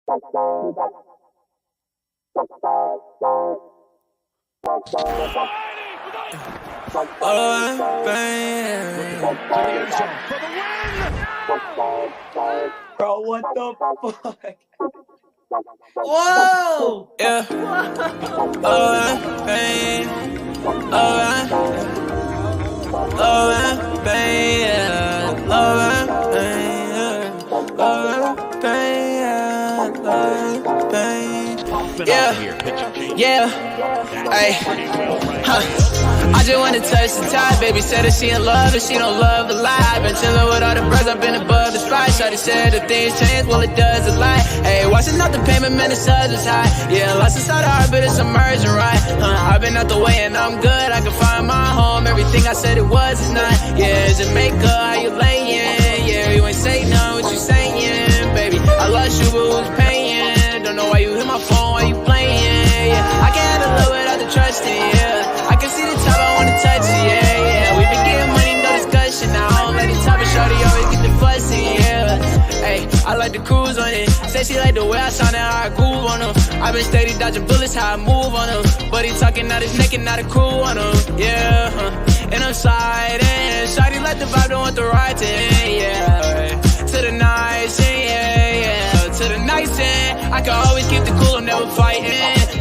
Bro, what the fuck? Whoa! Yeah. Yeah. Hey. I just wanna touch the top. Baby said that she in love and she don't love a lie. Been chillin' with all the bros, I've been above the spot. Shawty said that things change, well it does a lot. Hey, watching out the payment, man, the sun is high. Yeah, lost inside the heart, but it's emerging right. I've been out the way and I'm good. I can find my home. Everything I said it was is not. Yeah, Jamaica, how you layin'? Yeah, you ain't say none, what you saying, baby? I lost you, but who's paying? Don't know why you hit my phone, why you playing? Yeah, I can't handle it without the trusting. Yeah, I can see the top, I wanna touch it. Yeah, yeah, we been getting money, no discussion. I don't let the top of shorty always get the fussy. Yeah, hey, I like to cruise on it. Say she like the way I sound and how I groove on them. I been steady dodging bullets, how I move on them. But he talking out his neck and not a crew on them. Yeah, and I'm sliding. Shawty like the vibe, don't want the ride to end. Yeah, right. To the nice end, yeah, yeah. To the nice end. I can always keep the cool, I'm never fighting.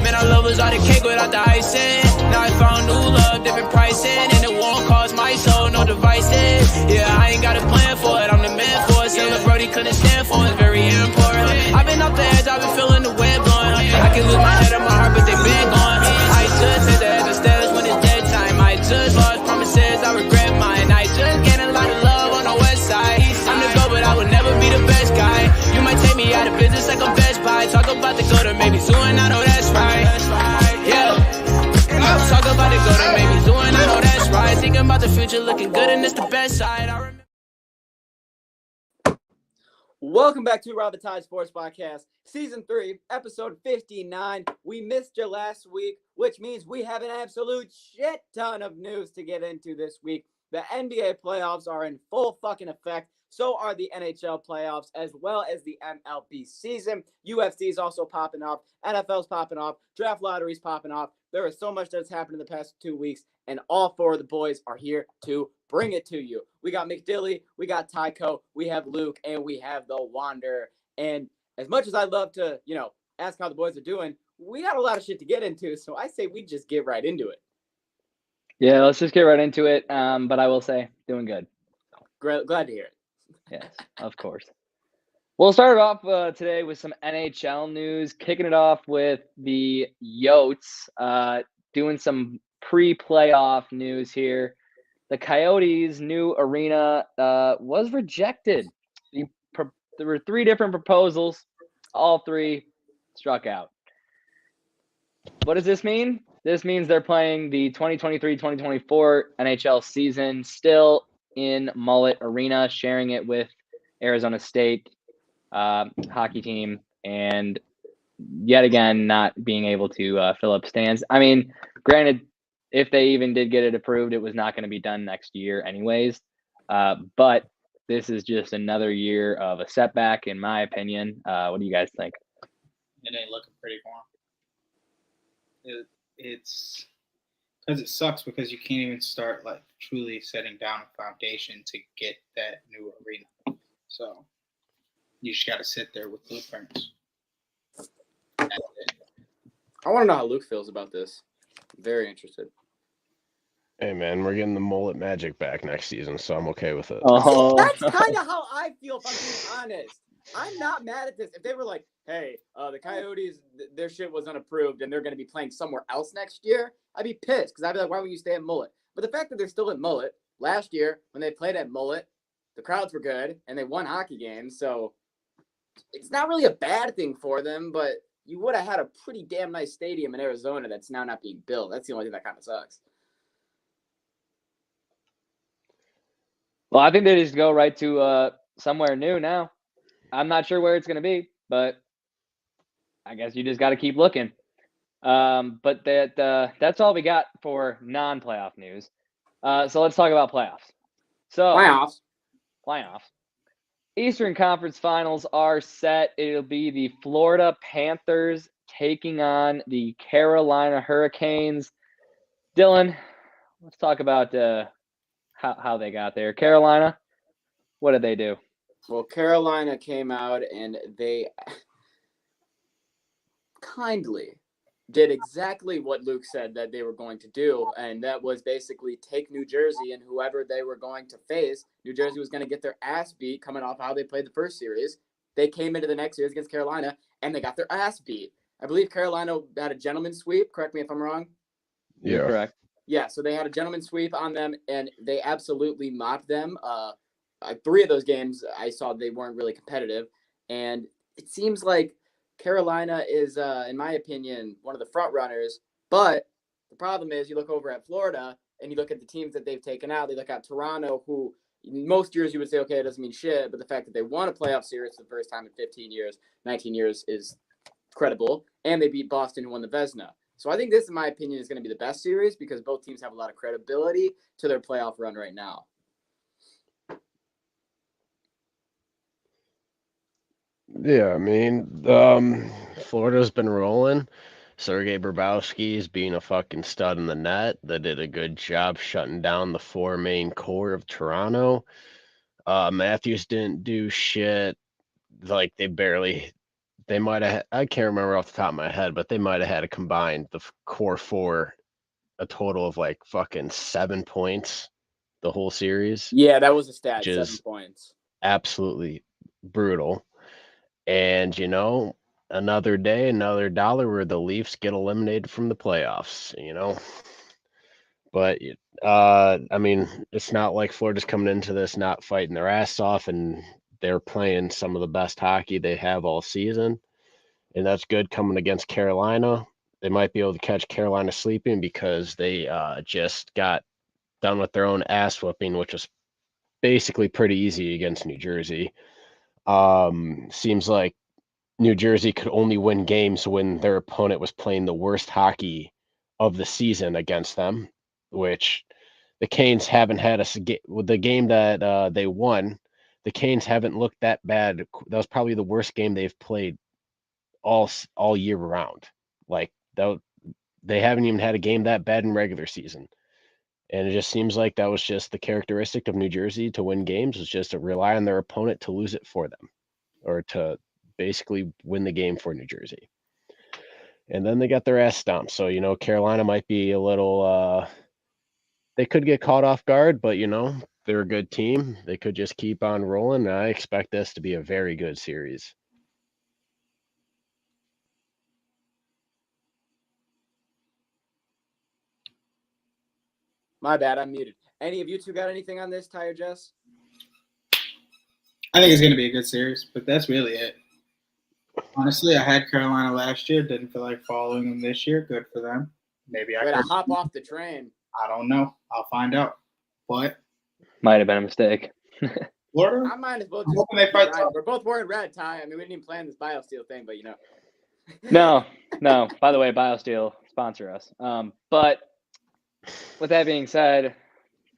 Man, I love was all the cake without the icing. Now I found new love, different pricing. And it won't cost my soul, no devices. Yeah, I ain't got a plan for it, I'm the man for it. Silver Brody couldn't stand for it, it's very important. I've been off the edge, I've been feeling the wind blowing. I can lose my head and my heart, but they been going. I just hit the edge of stairs when it's dead time. I just lost promises, I regret mine. I just get a lot of love on the west side. I'm the go, but I would never be the best guy. You might take me out of business like a Best Buy. Talk about the go to maybe soon, I know that's right. Yeah. Talk about the go to maybe soon, I know that's right. Thinking about the future, looking good, and it's the best side. I remember. Welcome back to Rob the Tide Sports Podcast, Season 3, Episode 59. We missed you last week, which means we have an absolute shit ton of news to get into this week. The NBA playoffs are in full fucking effect. So are the NHL playoffs, as well as the MLB season. UFC is also popping off. NFL's popping off. Draft lottery's popping off. There is so much that's happened in the past 2 weeks, and all four of the boys are here to bring it to you. We got McDilly, we got Tycho, we have Luke, and we have the Wanderer. And as much as I'd love to, ask how the boys are doing, we got a lot of shit to get into, so I say we just get right into it. Yeah, let's just get right into it. But I will say, doing good. Glad to hear it. Yes, of course. We'll start off today with some NHL news, kicking it off with the Yotes, doing some pre-playoff news here. The Coyotes' new arena was rejected. There were 3 different proposals. All 3 struck out. What does this mean? This means they're playing the 2023-2024 NHL season still in Mullet Arena, sharing it with Arizona State hockey team, and yet again not being able to fill up stands. I mean, granted, if they even did get it approved, it was not going to be done next year anyways. But this is just another year of a setback, in my opinion. What do you guys think? It ain't looking pretty for them. It's because it sucks because you can't even start like truly setting down a foundation to get that new arena. So you just got to sit there with blueprints. I want to know how Luke feels about this. I'm very interested. Hey man, we're getting the mullet magic back next season, so I'm okay with it. Oh, That's kind of how I feel, if I'm being honest. I'm not mad at this. If they were like, hey, the Coyotes, their shit was unapproved and they're going to be playing somewhere else next year, I'd be pissed because I'd be like, why would you stay at Mullet? But the fact that they're still at Mullet, last year when they played at Mullet, the crowds were good and they won hockey games. So it's not really a bad thing for them, but you would have had a pretty damn nice stadium in Arizona that's now not being built. That's the only thing that kind of sucks. well, I think they just go right to somewhere new now. I'm not sure where it's going to be, but I guess you just got to keep looking. But that's all we got for non-playoff news. So let's talk about playoffs. So Playoffs. Eastern Conference Finals are set. It'll be the Florida Panthers taking on the Carolina Hurricanes. Dylan, let's talk about how they got there. Carolina, what did they do? Well, Carolina came out and they kindly did exactly what Luke said that they were going to do, and that was basically take New Jersey, and whoever they were going to face, New Jersey was going to get their ass beat coming off how they played the first series. They came into the next series against Carolina, and they got their ass beat. I believe Carolina had a gentleman's sweep. Correct me if I'm wrong. You're correct. Yeah, so they had a gentleman's sweep on them, and they absolutely mopped them. 3 of those games I saw they weren't really competitive, and it seems like Carolina is, in my opinion, one of the front runners. But the problem is, you look over at Florida and you look at the teams that they've taken out. They look at Toronto, who most years you would say, okay, it doesn't mean shit. But the fact that they won a playoff series for the first time in 15 years, 19 years is credible. And they beat Boston, who won the Vezina. So I think this, in my opinion, is going to be the best series because both teams have a lot of credibility to their playoff run right now. Yeah, I mean, Florida's been rolling. Sergei Bobrovsky's being a fucking stud in the net. They did a good job shutting down the 4 main core of Toronto. Matthews didn't do shit. Like they might have. I can't remember off the top of my head, but they might have had a combined core 4, a total of like fucking 7 points the whole series. Yeah, that was a stat. Which 7 is points. Absolutely brutal. And, another day, another dollar where the Leafs get eliminated from the playoffs, But, I mean, it's not like Florida's coming into this not fighting their ass off, and they're playing some of the best hockey they have all season. And that's good coming against Carolina. They might be able to catch Carolina sleeping because they just got done with their own ass whooping, which was basically pretty easy against New Jersey. Seems like New Jersey could only win games when their opponent was playing the worst hockey of the season against them, which the Canes haven't had with the game that they won. The Canes haven't looked that bad. That was probably the worst game they've played all year round. Like they haven't even had a game that bad in regular season. And it just seems like that was just the characteristic of New Jersey to win games, was just to rely on their opponent to lose it for them, or to basically win the game for New Jersey. And then they got their ass stomped. So, Carolina might be a little, they could get caught off guard, but, they're a good team. They could just keep on rolling. And I expect this to be a very good series. My bad, I'm muted. Any of you two got anything on this, Ty or Jess? I think it's going to be a good series, but that's really it. Honestly, I had Carolina last year. Didn't feel like following them this year. Good for them. Maybe I Way could to hop off the train. I don't know. I'll find out. But might have been a mistake. Florida, I might as well I'm just hoping they fight ride. tough. We're both wearing red, Ty. I mean, we didn't even plan this BioSteel thing, but No. By the way, BioSteel, sponsor us. But with that being said,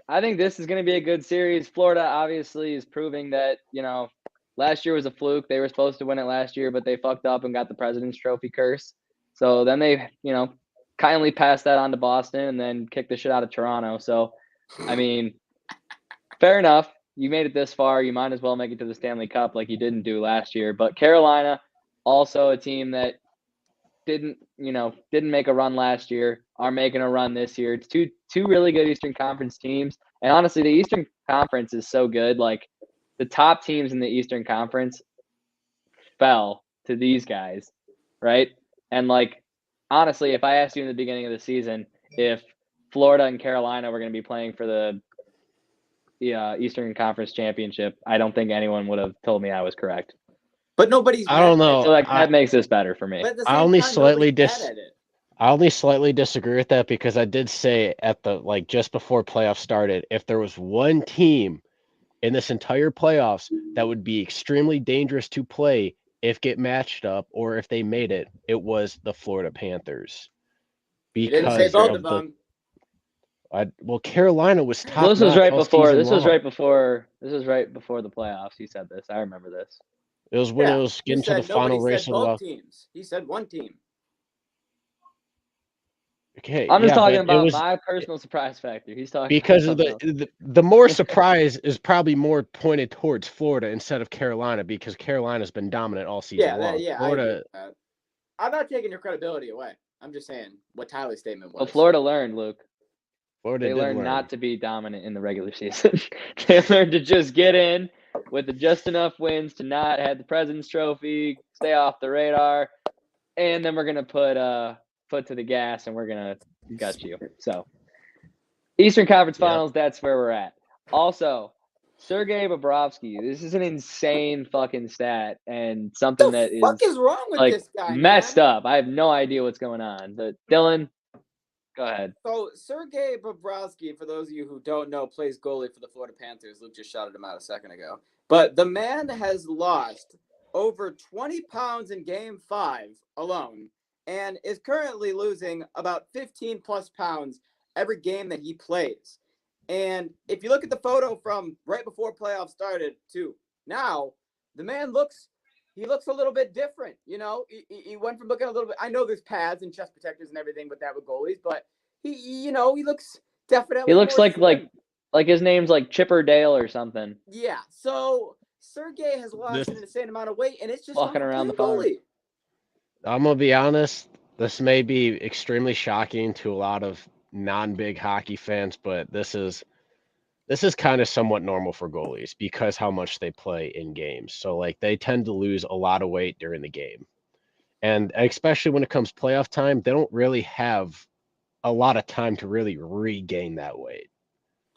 I think this is going to be a good series. Florida obviously is proving that, last year was a fluke. They were supposed to win it last year, but they fucked up and got the President's Trophy curse. So then they, kindly passed that on to Boston and then kicked the shit out of Toronto. So, I mean, fair enough. You made it this far. You might as well make it to the Stanley Cup like you didn't do last year. But Carolina, also a team that didn't make a run last year, are making a run this year. It's two really good Eastern Conference teams. And honestly, the Eastern Conference is so good. Like, the top teams in the Eastern Conference fell to these guys, right? And, like, honestly, if I asked you in the beginning of the season if Florida and Carolina were going to be playing for the Eastern Conference championship, I don't think anyone would have told me I was correct. But nobody's. I don't know. So, that makes this better for me. But at the I same only time, slightly nobody's bad at it. I only slightly disagree with that, because I did say at the just before playoffs started, if there was one team in this entire playoffs that would be extremely dangerous to play if get matched up or if they made it, it was the Florida Panthers. You didn't say both of them. Well, Carolina was top Well, this was notch right all before. season This was long. right before. This was right before the playoffs. He said this. I remember this. It was when Yeah, it was you getting to the said nobody final race said of the both wild. teams. He said one team. Okay, I'm just yeah, talking but it about was my personal surprise factor. He's talking about because of something else. the more surprise is probably more pointed towards Florida instead of Carolina because Carolina's been dominant all season long. I agree Florida, with that. I'm not taking your credibility away. I'm just saying what Tyler's statement was. Well, Florida learned, Luke. Florida They did learned learn. not to be dominant in the regular season. They learned to just get in with just enough wins to not have the President's Trophy, stay off the radar, and then we're gonna put foot to the gas and we're gonna gut you. So Eastern Conference Yep. Finals, that's where we're at. Also, Sergei Bobrovsky, this is an insane fucking stat and something What that the fuck is is wrong with like this guy, messed man? up. I have no idea what's going on. But Dylan, go ahead. So Sergei Bobrovsky, for those of you who don't know, plays goalie for the Florida Panthers. Luke just shouted him out a second ago. But the man has lost over 20 pounds in game 5 alone and is currently losing about 15 plus pounds every game that he plays. And if you look at the photo from right before playoffs started to now, the man looks a little bit different. You know, he went from looking a little bit. I know there's pads and chest protectors and everything with that with goalies, but he looks definitely. He looks more like slim. his name's like Chipper Dale or something. Yeah. So Sergey has lost an insane amount of weight, and it's just Walking off around the playing farm. goalie. I'm gonna be honest. This may be extremely shocking to a lot of non-big hockey fans, but this is kind of somewhat normal for goalies because how much they play in games. So like they tend to lose a lot of weight during the game. And especially when it comes playoff time, they don't really have a lot of time to really regain that weight.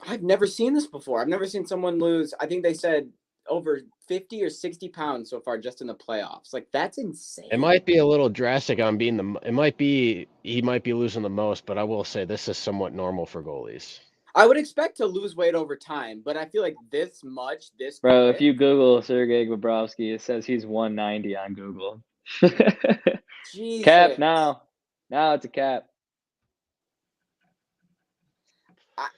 I've never seen this before. I've never seen someone lose. I think they said over 50 or 60 pounds so far just in the playoffs. Like that's insane. It might be a little drastic on being he might be losing the most, but I will say this is somewhat normal for goalies. I would expect to lose weight over time, but I feel like this much, this Bro, quick, if you Google Sergei Bobrovsky, it says he's 190 on Google. Jesus. Cap now. Now it's a cap.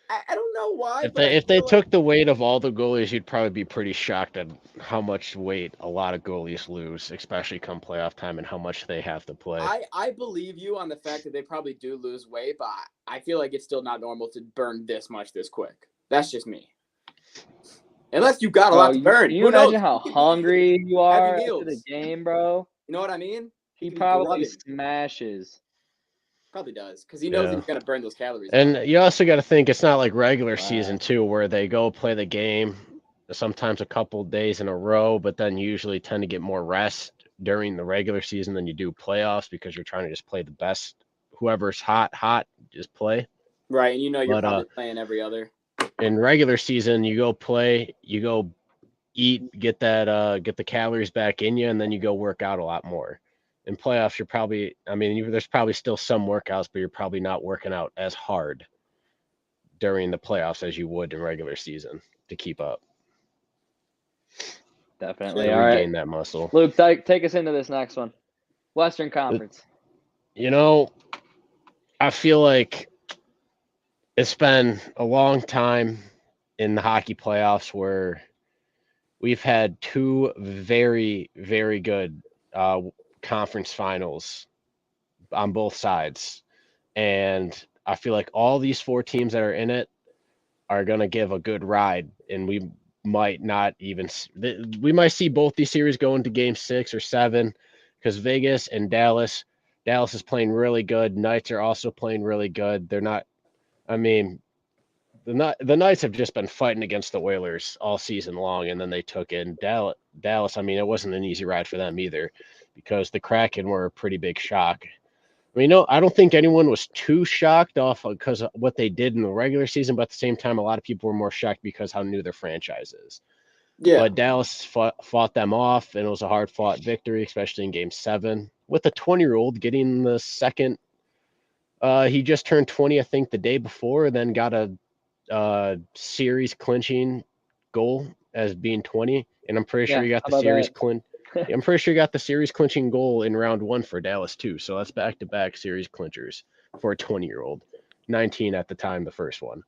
I don't know why. If they took the weight of all the goalies, you'd probably be pretty shocked at how much weight a lot of goalies lose, especially come playoff time and how much they have to play. I believe you on the fact that they probably do lose weight, but I feel like it's still not normal to burn this much this quick. That's just me. Unless you got a lot to burn. Can you imagine how hungry you are after the game, bro? You know what I mean? He probably smashes. Probably does, because he knows he's going to burn those calories. And you also got to think it's not like regular season too, where they go play the game sometimes a couple days in a row, but then usually tend to get more rest during the regular season than you do playoffs because you're trying to just play the best. Whoever's hot, just play. Right, and you're probably playing every other. In regular season, you go play, you go eat, get the calories back in you, and then you go work out a lot more. In playoffs, you're probably, there's probably still some workouts, but you're probably not working out as hard during the playoffs as you would in regular season to keep up. Definitely. To regain that muscle. Luke, take us into this next one. Western Conference. I feel like it's been a long time in the hockey playoffs where we've had two very, very good conference finals on both sides. And I feel like all these four teams that are in it are going to give a good ride. And we might see both these series go into game 6 or 7 because Vegas and Dallas is playing really good. Knights are also playing really good. They're not, the Knights have just been fighting against the Oilers all season long, and then they took in Dallas. It wasn't an easy ride for them either because the Kraken were a pretty big shock. I don't think anyone was too shocked off because of what they did in the regular season, but at the same time, a lot of people were more shocked because how new their franchise is. Yeah. But Dallas fought them off, and it was a hard-fought victory, especially in Game 7. With a 20-year-old getting the second, he just turned 20, I think, the day before, then got a series clinching goal as being 20, and I'm pretty sure he got the series I'm pretty sure he got the series clinching goal in round 1 for Dallas too. So that's back-to-back series clinchers for a 20-year-old. 19 at the time, the first one.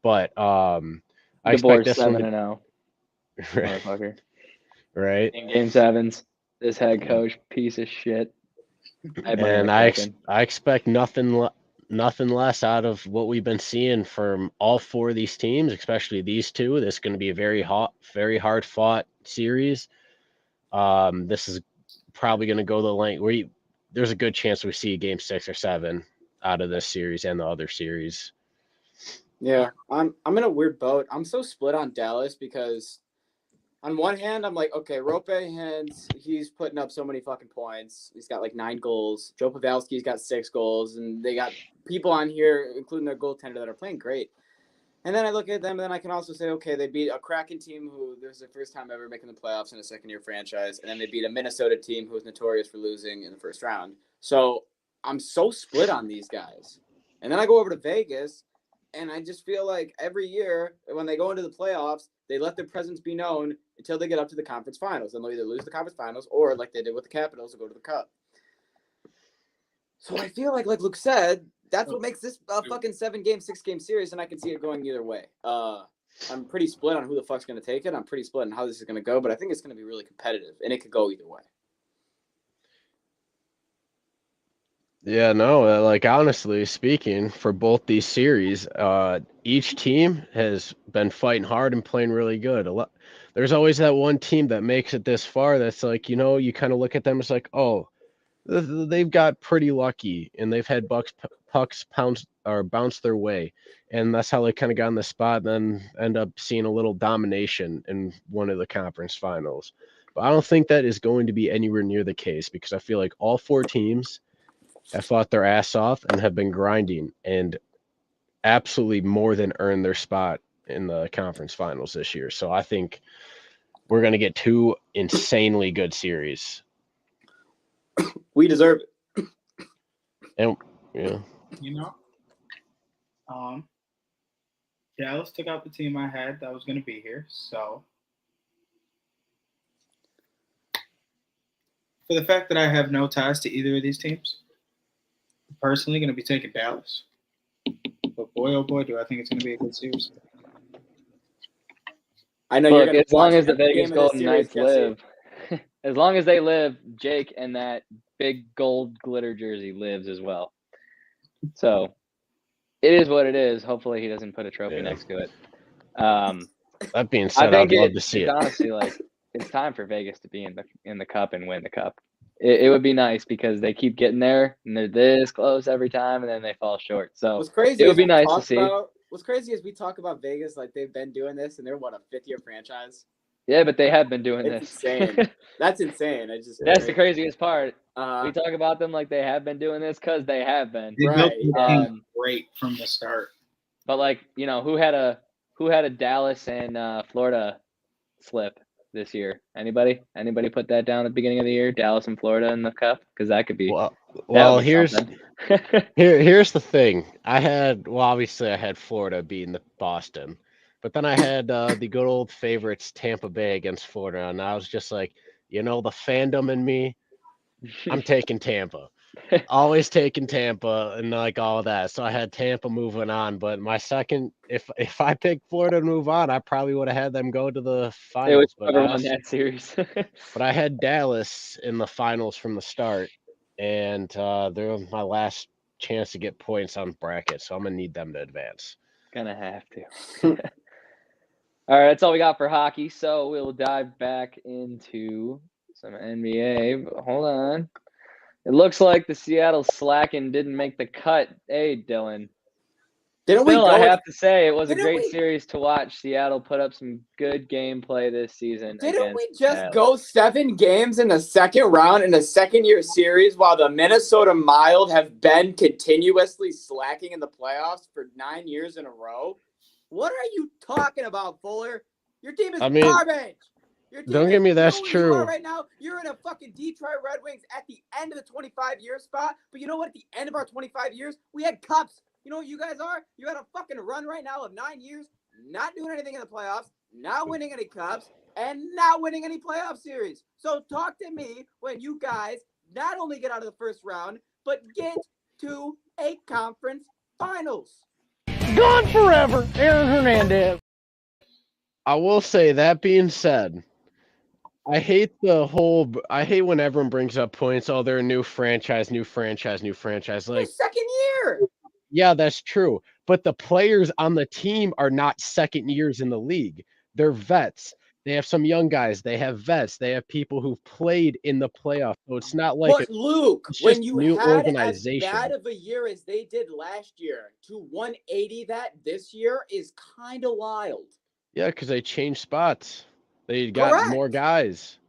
But I expect DeBoer's this one 7-0, to motherfucker. right. In game sevens, this head coach piece of shit. I blame And Rick Duncan. I expect nothing less out of what we've been seeing from all four of these teams, especially these two. This is going to be a very hard fought series. This is probably going to go the length where there's a good chance we see a game 6 or 7 out of this series and the other series. Yeah, I'm in a weird boat. I'm so split on Dallas because on one hand, I'm like, okay, Rope Hands, he's putting up so many fucking points. He's got like 9 goals. Joe Pavelski's got 6 goals, and they got people on here, including their goaltender, that are playing great. And then I look at them, and then I can also say, okay, they beat a Kraken team who this is their first time ever making the playoffs in a second-year franchise, and then they beat a Minnesota team who was notorious for losing in the first round. So I'm so split on these guys. And then I go over to Vegas, and I just feel like every year when they go into the playoffs, they let their presence be known until they get up to the conference finals. And they'll either lose the conference finals or, like they did with the Capitals, they'll go to the Cup. So I feel like Luke said, that's what makes this a fucking 7-game, 6-game series, and I can see it going either way. I'm pretty split on who the fuck's going to take it. I'm pretty split on how this is going to go, but I think it's going to be really competitive, and it could go either way. Yeah, no, like honestly speaking, for both these series, each team has been fighting hard and playing really good. There's always that one team that makes it this far that's like, you kind of look at them, it's like, oh, they've got pretty lucky and they've had pucks bounce their way. And that's how they kind of got in the spot, then end up seeing a little domination in one of the conference finals. But I don't think that is going to be anywhere near the case because I feel like all 4 teams have fought their ass off and have been grinding and absolutely more than earned their spot in the conference finals this year. So I think we're going to get 2 insanely good series. We deserve it. And yeah. Dallas took out the team I had that was going to be here. So for the fact that I have no ties to either of these teams, I'm personally going to be taking Dallas. But boy, oh boy, do I think it's going to be a good series. I know Look, you're going to as long as the every Vegas game of this Golden series, Knights live, as long as they live, Jake and that big gold glitter jersey lives as well. So it is what it is. Hopefully he doesn't put a trophy next to it. That being said, I'd love to see it. Honestly, like it's time for Vegas to be in the cup and win the cup. It would be nice because they keep getting there and they're this close every time and then they fall short. So what's crazy it would be nice to see. What's crazy is we talk about Vegas like they've been doing this and they're what, a 5th-year franchise? Yeah, but they have been doing it's this. Insane. That's insane. That's the craziest part. We talk about them like they have been doing this because they have been. They built the team great from the start. But like, who had a Dallas and Florida slip this year? Anybody put that down at the beginning of the year? Dallas and Florida in the cup? Because that could be. Well, here's here's the thing. Obviously I had Florida beating the Boston. But then I had the good old favorites, Tampa Bay against Florida, and I was just like, the fandom in me, I'm taking Tampa. Always taking Tampa and like all that. So I had Tampa moving on. But my second, if I picked Florida to move on, I probably would have had them go to the finals. They would have won that series. But I had Dallas in the finals from the start, and they're my last chance to get points on bracket. So I'm gonna need them to advance. Gonna have to. All right, that's all we got for hockey. So we'll dive back into some NBA. But hold on. It looks like the Seattle Slacken didn't make the cut. Hey, Dylan. I have to say, it was a great series to watch. Seattle put up some good gameplay this season. Didn't we just go 7 games in the second round in a second-year series while the Minnesota Wild have been continuously slacking in the playoffs for 9 years in a row? What are you talking about, Fuller? Your team is garbage. Don't get me, that's true. Right now, you're in a fucking Detroit Red Wings at the end of the 25-year spot. But you know what? At the end of our 25 years, we had cups. You know what you guys are? You had a fucking run right now of 9 years, not doing anything in the playoffs, not winning any cups, and not winning any playoff series. So talk to me when you guys not only get out of the first round, but get to a conference finals. Gone forever, Aaron Hernandez. I will say, that being said, I hate when everyone brings up points. Oh, they're a new franchise. Their Like, second year. yeah, that's true. But the players on the team are not second years in the league. They're vets. They have some young guys. They have vets. They have people who've played in the playoffs. So it's not like But Luke, it's when just you new had as organization. bad of a year as they did last year, to 180 that this year is kind of wild. Yeah, because they changed spots. They got Correct. more guys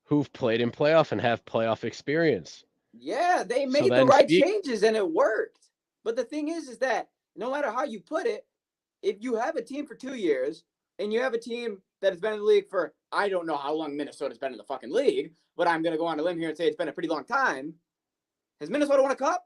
who've played in playoff and have playoff experience. Yeah, they So made the then right changes and it worked. But the thing is that no matter how you put it, if you have a team for 2 years and you have a team that has been in the league for, I don't know how long Minnesota's been in the fucking league, but I'm going to go on a limb here and say it's been a pretty long time. Has Minnesota won a cup?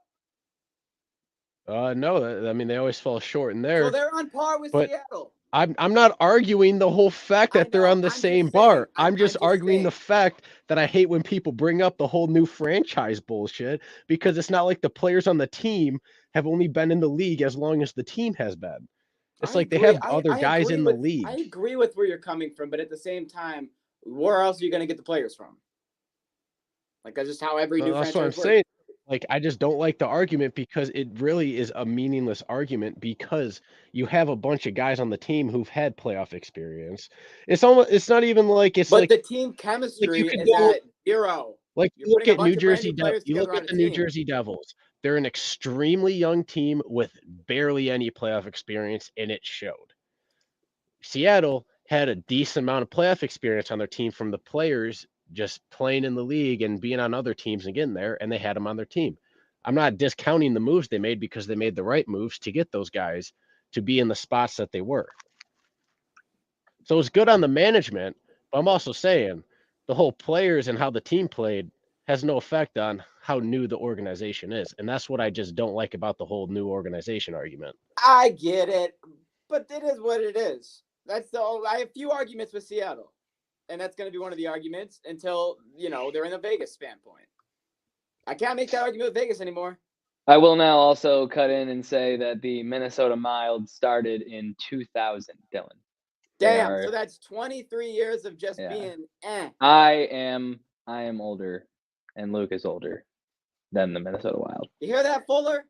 No, I mean, they always fall short in there. So they're on par with Seattle. I'm not arguing the whole fact that they're on the same bar. I'm just arguing the fact that I hate when people bring up the whole new franchise bullshit, because it's not like the players on the team have only been in the league as long as the team has been. It's like they have other guys in the league. I agree with where you're coming from, but at the same time, where else are you going to get the players from? Like, that's just how every new franchise works. That's what I'm saying. Like, I just don't like the argument, because it really is a meaningless argument, because you have a bunch of guys on the team who've had playoff experience. It's not even like it's like. But the team chemistry is at zero. Like, you look at New Jersey, you look at the New Jersey Devils. They're an extremely young team with barely any playoff experience, and it showed. Seattle had a decent amount of playoff experience on their team from the players just playing in the league and being on other teams and getting there, and they had them on their team. I'm not discounting the moves they made, because they made the right moves to get those guys to be in the spots that they were. So it's good on the management, but I'm also saying the whole players and how the team played has no effect on how new the organization is. And that's what I just don't like about the whole new organization argument. I get it, but it is what it is. I have few arguments with Seattle. And that's going to be one of the arguments until, they're in the Vegas standpoint. I can't make that argument with Vegas anymore. I will now also cut in and say that the Minnesota Mild started in 2000, Dylan. Damn, so that's 23 years of just being I am older, and Luke is older than the Minnesota Wild. You hear that, Fuller?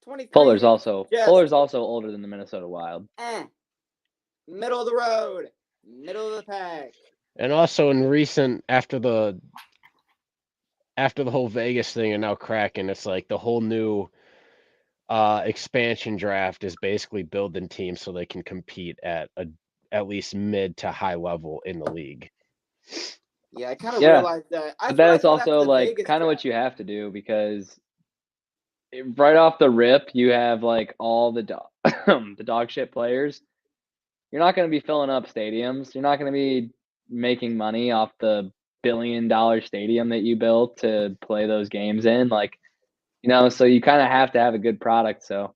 23. Fuller's also older than the Minnesota Wild. Middle of the road. Middle of the pack. And also in recent, after the whole Vegas thing and now Kraken, it's like the whole new expansion draft is basically building teams so they can compete at least mid to high level in the league. Yeah, I kind of realized that. But that's also like kind of what you have to do, because right off the rip, you have like all the dog shit players. You're not going to be filling up stadiums. You're not going to be making money off the $1 billion stadium that you built to play those games in. Like, so you kind of have to have a good product. So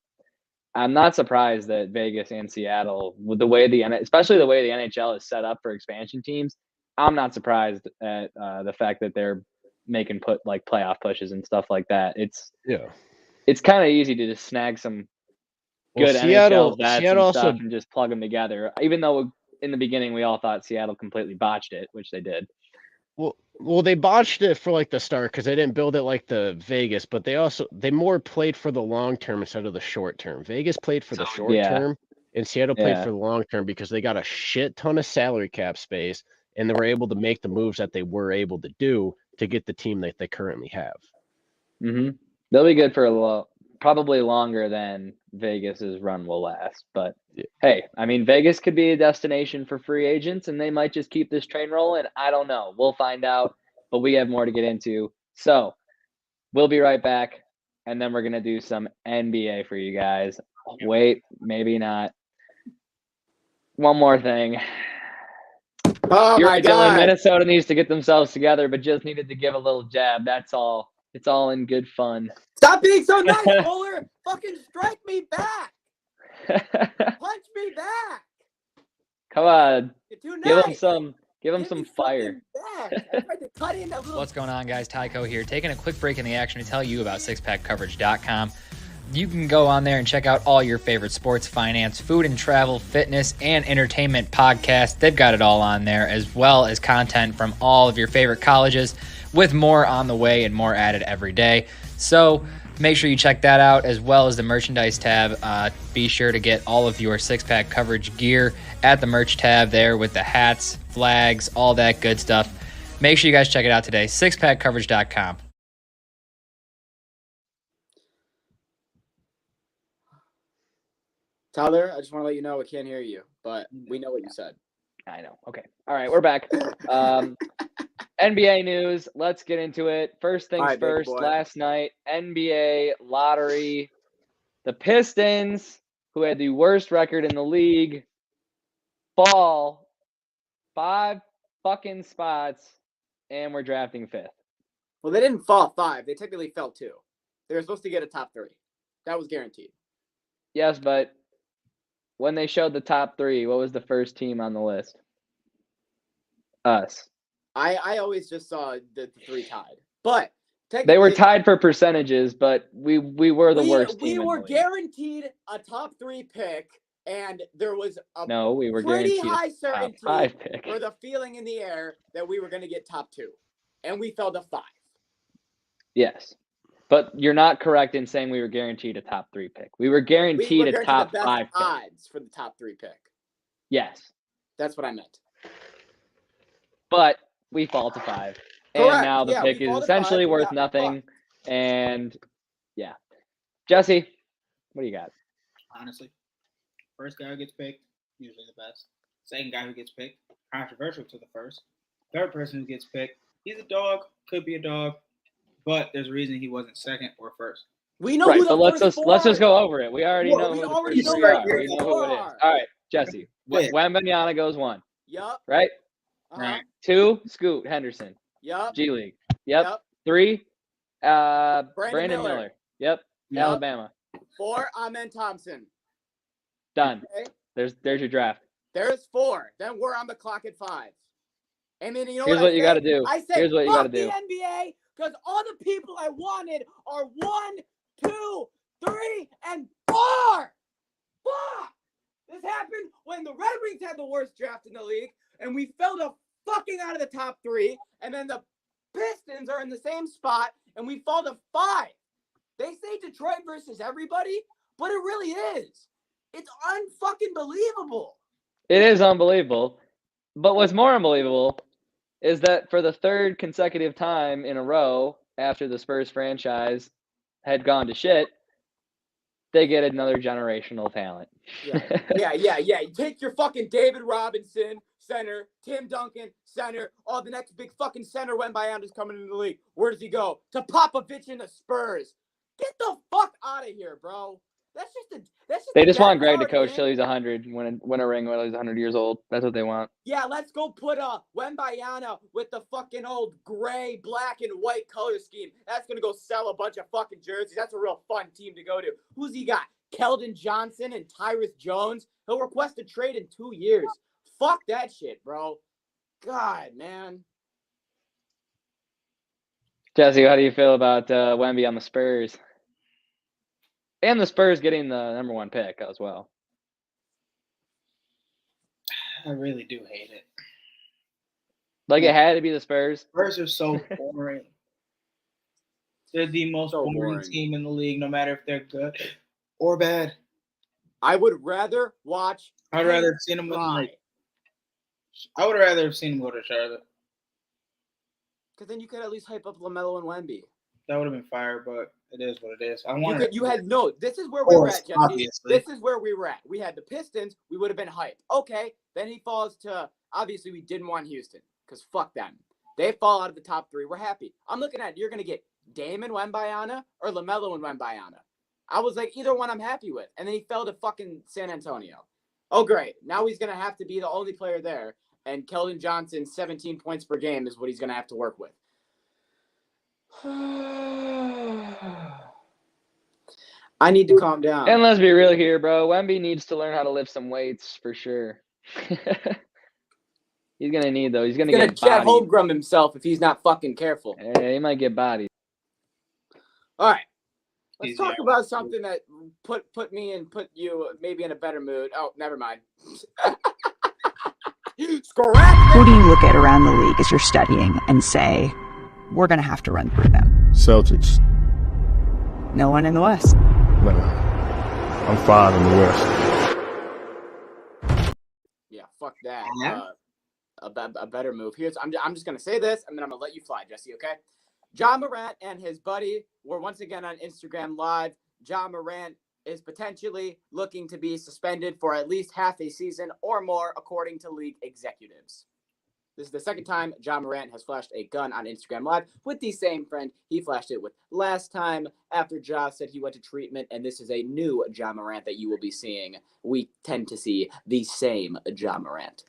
I'm not surprised that Vegas and Seattle, with the way especially the way the NHL is set up for expansion teams, I'm not surprised at the fact that they're making playoff pushes and stuff like that. It's kind of easy to just snag some good NHL vets and stuff and just plug them together. Even though in the beginning we all thought Seattle completely botched it, which they did. Well, they botched it for like the start because they didn't build it like the Vegas, but they more played for the long term instead of the short term. Vegas played for the short term, and Seattle played for the long term because they got a shit ton of salary cap space, and they were able to make the moves that they were able to do to get the team that they currently have. Mm-hmm. They'll be good for probably longer than Vegas's run will last. But hey, I mean, Vegas could be a destination for free agents, and they might just keep this train rolling. I don't know. We'll find out, but we have more to get into. So we'll be right back, and then we're going to do some NBA for you guys. Wait, maybe not. One more thing. Oh, You're my right, God. Dylan. Minnesota needs to get themselves together, but just needed to give a little jab. That's all. It's all in good fun. Stop being so nice, Fuller. Fucking strike me back. Punch me back. Come on. You're too nice. Give him some fire. I tried to cut in a little. What's going on, guys? Tyco here, taking a quick break in the action to tell you about sixpackcoverage.com. You can go on there and check out all your favorite sports, finance, food and travel, fitness, and entertainment podcasts. They've got it all on there, as well as content from all of your favorite colleges, with more on the way and more added every day. So make sure you check that out, as well as the merchandise tab. Be sure to get all of your six-pack coverage gear at the merch tab there with the hats, flags, all that good stuff. Make sure you guys check it out today, sixpackcoverage.com. Tyler, I just want to let you know we can't hear you, but we know what you said. I know. Okay. All right, we're back. NBA news. Let's get into it. First things All right, big first. boy. Last night, NBA lottery. The Pistons, who had the worst record in the league, fall 5 fucking spots, and we're drafting 5th. Well, they didn't fall 5. They technically fell 2. They were supposed to get a top 3. That was guaranteed. Yes, but when they showed the top 3, what was the first team on the list? Us. I always just saw the 3 tied. But they were tied for percentages, but we were the worst team. We were guaranteed a top 3 pick, and there was a we were pretty guaranteed high certainty top 5 pick. for the feeling in the air that we were going to get top 2, and we fell to 5. Yes, but you're not correct in saying we were guaranteed a top 3 pick. We were guaranteed a top the best 5 odds pick. for the top 3 pick. Yes, that's what I meant. But we fall to 5. Correct. And now the pick is essentially worth nothing. And yeah. Jesse, what do you got? Honestly, first guy who gets picked, usually the best. Second guy who gets picked, controversial to the first. Third person who gets picked, he's a dog, could be a dog, but there's a reason he wasn't second or first. We know who the let's just go over it. We already know who the first 3 are. We know who it is. All right, Jesse. Wembanyama goes 1. Yup. Right? Uh-huh. 2, Scoot Henderson. Yup. G League. Yep. 3, Brandon Miller. Yep. Alabama. 4, Amen Thompson. Done. Okay. There's your draft. There's 4. Then we're on the clock at 5. And then Here's what you got to do. I say, here's what you got to do. The NBA, because all the people I wanted are 1, 2, 3, and 4. Fuck! This happened when the Red Wings had the worst draft in the league, and we fell the fucking out of the top 3, and then the Pistons are in the same spot, and we fall to 5. They say Detroit versus everybody, but it really is. It's unfucking believable. It is unbelievable. But what's more unbelievable is that for the 3rd consecutive time in a row after the Spurs franchise had gone to shit, they get another generational talent. Yeah. Take your fucking David Robinson, center, Tim Duncan, center. Oh, the next big fucking center Wembanyama's coming into the league. Where does he go? To Popovich and the Spurs. Get the fuck out of here, bro. They just want Greg to coach till he's 100, win a ring while he's 100 years old. That's what they want. Yeah, let's go put Wembanyama with the fucking old gray, black, and white color scheme. That's going to go sell a bunch of fucking jerseys. That's a real fun team to go to. Who's he got? Keldon Johnson and Tyrus Jones. He'll request a trade in 2 years. Fuck that shit, bro. God, man. Jesse, how do you feel about Wemby on the Spurs? And the Spurs getting the number 1 pick as well. I really do hate it. Like, it had to be the Spurs. Spurs are so boring. They're the most boring team in the league, no matter if they're good or bad. I would rather watch. I'd rather have seen them I would rather have seen them go to Charlotte. Because then you could at least hype up LaMelo and Wemby. That would have been fire, but it is what it is. This is where we were at, Jesse. Obviously. This is where we were at. We had the Pistons. We would have been hyped. Okay. Then he falls to, obviously, we didn't want Houston because fuck them. They fall out of the top 3. We're happy. I'm looking at it. You're going to get Damon Wembanyama or LaMelo and Wembanyama. I was like, either one I'm happy with. And then he fell to fucking San Antonio. Oh, great. Now he's going to have to be the only player there. And Keldon Johnson, 17 points per game is what he's going to have to work with. I need to calm down. And let's be real here, bro. Wemby needs to learn how to lift some weights for sure. He's going to need those. He's going to get Chad Holmgren himself if he's not fucking careful. Yeah, he might get bodied. All right. Let's He's talk young. about something that put you maybe in a better mood. Oh, never mind. Who do you look at around the league as you're studying and say, we're going to have to run through them? Celtics. No one in the West. No. I'm 5 in the West. Yeah, fuck that. Yeah. A better move. I'm just gonna say this, and then I'm gonna let you fly, Jesse. Okay? Ja Morant and his buddy were once again on Instagram Live. Ja Morant is potentially looking to be suspended for at least half a season or more, according to league executives. This is the second time Ja Morant has flashed a gun on Instagram Live with the same friend he flashed it with last time after Ja said he went to treatment, and this is a new Ja Morant that you will be seeing. We tend to see the same Ja Morant.